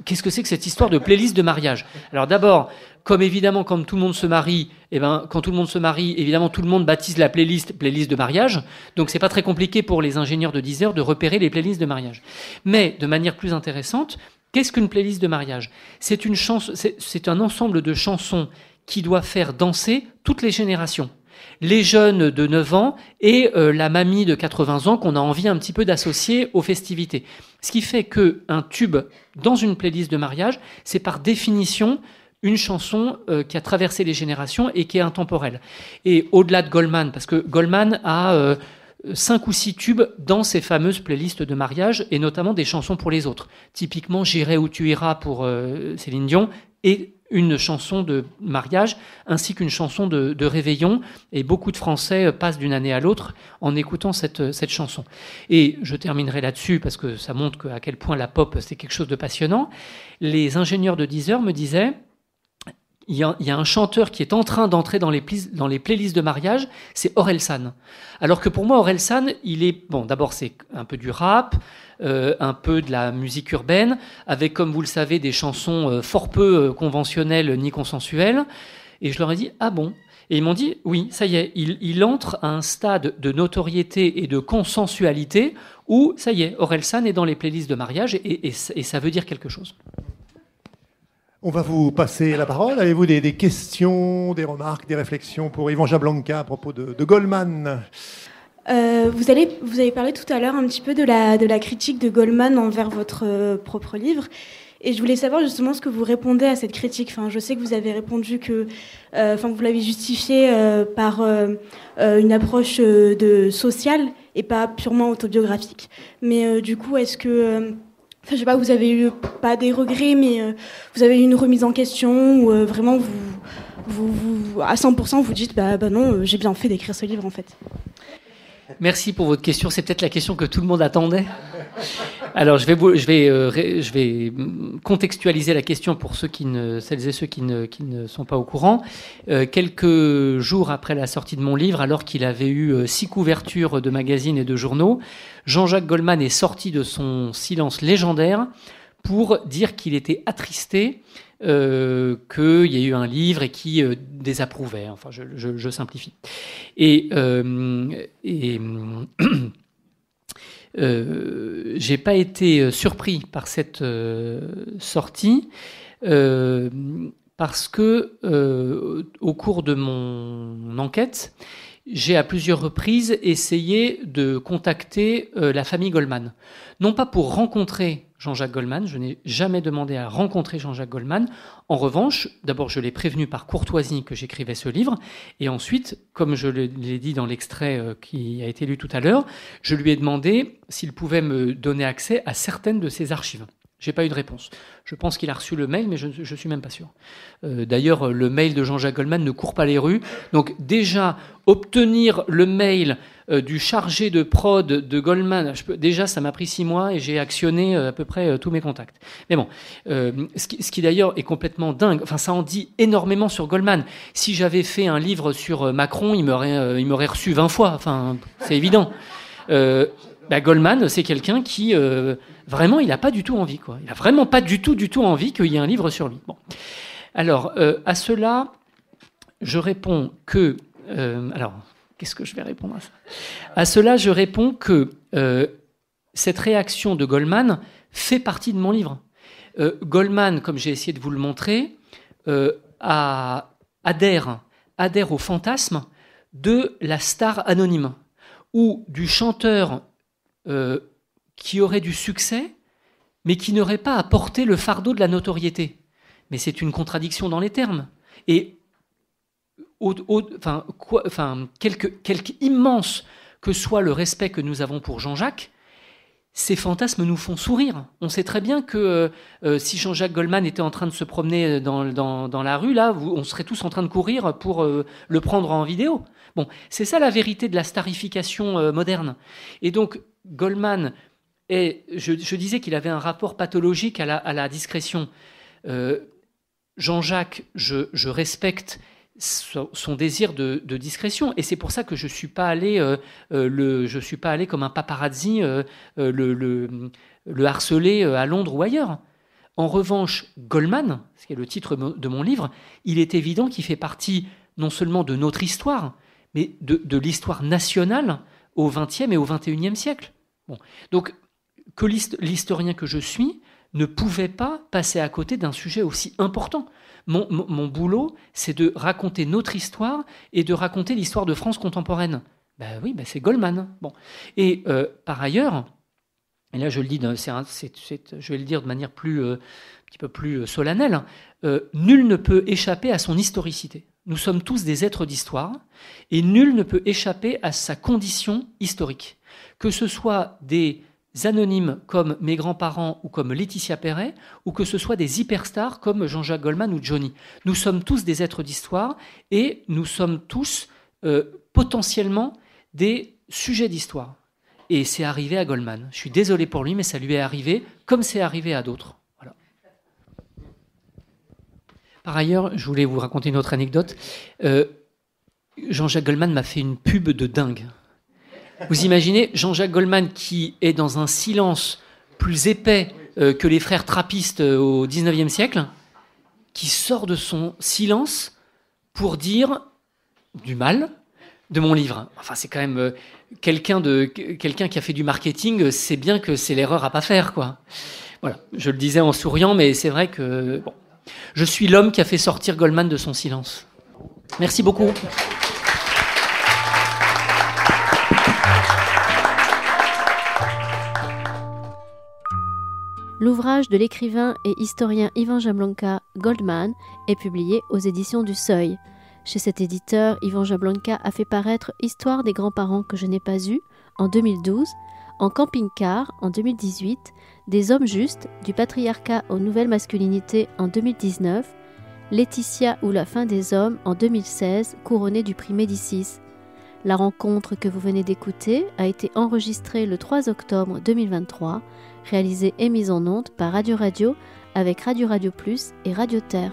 Qu'est-ce que c'est que cette histoire de playlist de mariage ? Alors d'abord, comme évidemment, quand tout le monde se marie, quand tout le monde se marie, évidemment, tout le monde baptise la playlist de mariage. Donc c'est pas très compliqué pour les ingénieurs de Deezer de repérer les playlists de mariage. Mais de manière plus intéressante, qu'est-ce qu'une playlist de mariage ? C'est un ensemble de chansons qui doit faire danser toutes les générations. Les jeunes de 9 ans et la mamie de 80 ans qu'on a envie un petit peu d'associer aux festivités. Ce qui fait qu'un tube dans une playlist de mariage, c'est par définition une chanson qui a traversé les générations et qui est intemporelle. Et au-delà de Goldman, parce que Goldman a 5 ou 6 tubes dans ses fameuses playlists de mariage, et notamment des chansons pour les autres. Typiquement, J'irai où tu iras pour Céline Dion, et une chanson de mariage, ainsi qu'une chanson de réveillon. Et beaucoup de Français passent d'une année à l'autre en écoutant cette chanson. Et je terminerai là-dessus, parce que ça montre à quel point la pop, c'est quelque chose de passionnant. Les ingénieurs de Deezer me disaient, il y a un chanteur qui est en train d'entrer dans les playlists de mariage, c'est Orelsan. Alors que pour moi, Orelsan, d'abord c'est un peu du rap, un peu de la musique urbaine, avec, comme vous le savez, des chansons fort peu conventionnelles ni consensuelles. Et je leur ai dit, ah bon ? Et ils m'ont dit, oui, ça y est, il entre à un stade de notoriété et de consensualité où, ça y est, Orelsan est dans les playlists de mariage et ça veut dire quelque chose. On va vous passer la parole. Avez-vous des questions, des remarques, des réflexions pour Yvan Jablanca à propos de Goldman ? Vous avez parlé tout à l'heure un petit peu de la critique de Goldman envers votre propre livre. Et je voulais savoir justement ce que vous répondez à cette critique. Enfin, je sais que vous avez répondu que vous l'avez justifié par une approche sociale et pas purement autobiographique. Mais du coup, est-ce que... je sais pas, vous avez eu pas des regrets, mais vous avez eu une remise en question où vraiment vous à 100% vous dites bah non, j'ai bien fait d'écrire ce livre en fait. Merci pour votre question. C'est peut-être la question que tout le monde attendait. Alors, je vais contextualiser la question pour celles et ceux qui ne sont pas au courant. Quelques jours après la sortie de mon livre, alors qu'il avait eu 6 couvertures de magazines et de journaux, Jean-Jacques Goldman est sorti de son silence légendaire pour dire qu'il était attristé qu'il y ait eu un livre et qui désapprouvait. Enfin, je simplifie. Et j'ai pas été surpris par cette sortie parce que au cours de mon enquête, j'ai à plusieurs reprises essayé de contacter la famille Goldman. Non pas pour rencontrer Jean-Jacques Goldman, je n'ai jamais demandé à rencontrer Jean-Jacques Goldman. En revanche, d'abord je l'ai prévenu par courtoisie que j'écrivais ce livre, et ensuite, comme je l'ai dit dans l'extrait qui a été lu tout à l'heure, je lui ai demandé s'il pouvait me donner accès à certaines de ses archives. J'ai pas eu de réponse. Je pense qu'il a reçu le mail, mais je suis même pas sûr. D'ailleurs, le mail de Jean-Jacques Goldman ne court pas les rues. Donc déjà, obtenir le mail du chargé de prod de Goldman, déjà ça m'a pris 6 mois et j'ai actionné à peu près tous mes contacts. Mais bon, ce qui d'ailleurs est complètement dingue, enfin ça en dit énormément sur Goldman. Si j'avais fait un livre sur Macron, il m'aurait reçu 20 fois, enfin c'est évident. Goldman, c'est quelqu'un qui... vraiment, il n'a pas du tout envie, quoi. Il n'a vraiment pas du tout envie qu'il y ait un livre sur lui. Bon. Alors, à cela, je réponds que... alors, qu'est-ce que je vais répondre à ça ? À cela, je réponds que cette réaction de Goldman fait partie de mon livre. Goldman, comme j'ai essayé de vous le montrer, adhère au fantasme de la star anonyme, ou du chanteur qui aurait du succès, mais qui n'aurait pas à porter le fardeau de la notoriété. Mais c'est une contradiction dans les termes. Et quelque immense que soit le respect que nous avons pour Jean-Jacques, ces fantasmes nous font sourire. On sait très bien que si Jean-Jacques Goldman était en train de se promener dans la rue, là, on serait tous en train de courir pour le prendre en vidéo. Bon, c'est ça la vérité de la starification moderne. Et donc, Goldman, je disais qu'il avait un rapport pathologique à la discrétion. Jean-Jacques, je respecte son désir de discrétion, et c'est pour ça que je suis pas allé comme un paparazzi le harceler à Londres ou ailleurs. En revanche, Goldman, ce qui est le titre de mon livre, il est évident qu'il fait partie non seulement de notre histoire, mais de l'histoire nationale au XXe et au XXIe siècle. Bon. Donc, que l'historien que je suis ne pouvait pas passer à côté d'un sujet aussi important. Mon boulot, c'est de raconter notre histoire et de raconter l'histoire de France contemporaine. Ben oui, c'est Goldman. Bon. Et par ailleurs, et là je le dis, je vais le dire de manière un petit peu plus solennelle, nul ne peut échapper à son historicité. Nous sommes tous des êtres d'histoire et nul ne peut échapper à sa condition historique. Que ce soit des anonymes comme mes grands-parents ou comme Laetitia Perret, ou que ce soit des hyperstars comme Jean-Jacques Goldman ou Johnny. Nous sommes tous des êtres d'histoire et nous sommes tous potentiellement des sujets d'histoire. Et c'est arrivé à Goldman. Je suis désolé pour lui, mais ça lui est arrivé comme c'est arrivé à d'autres. Voilà. Par ailleurs, je voulais vous raconter une autre anecdote. Jean-Jacques Goldman m'a fait une pub de dingue. Vous imaginez Jean-Jacques Goldman qui est dans un silence plus épais que les frères trappistes au XIXe siècle, qui sort de son silence pour dire du mal de mon livre. Enfin, c'est quand même quelqu'un qui a fait du marketing, c'est bien que c'est l'erreur à pas faire, quoi. Voilà, je le disais en souriant, mais c'est vrai que bon, je suis l'homme qui a fait sortir Goldman de son silence. Merci beaucoup. L'ouvrage de l'écrivain et historien Ivan Jablonka, Goldman, est publié aux éditions du Seuil. Chez cet éditeur, Ivan Jablonka a fait paraître Histoire des grands-parents que je n'ai pas eus en 2012, En camping-car en 2018, Des hommes justes, du patriarcat aux nouvelles masculinités en 2019, Laetitia ou la fin des hommes en 2016, couronné du prix Médicis. La rencontre que vous venez d'écouter a été enregistrée le 3 octobre 2023, réalisée et mise en onde par Radio Radio avec Radio Radio Plus et Radio Terre.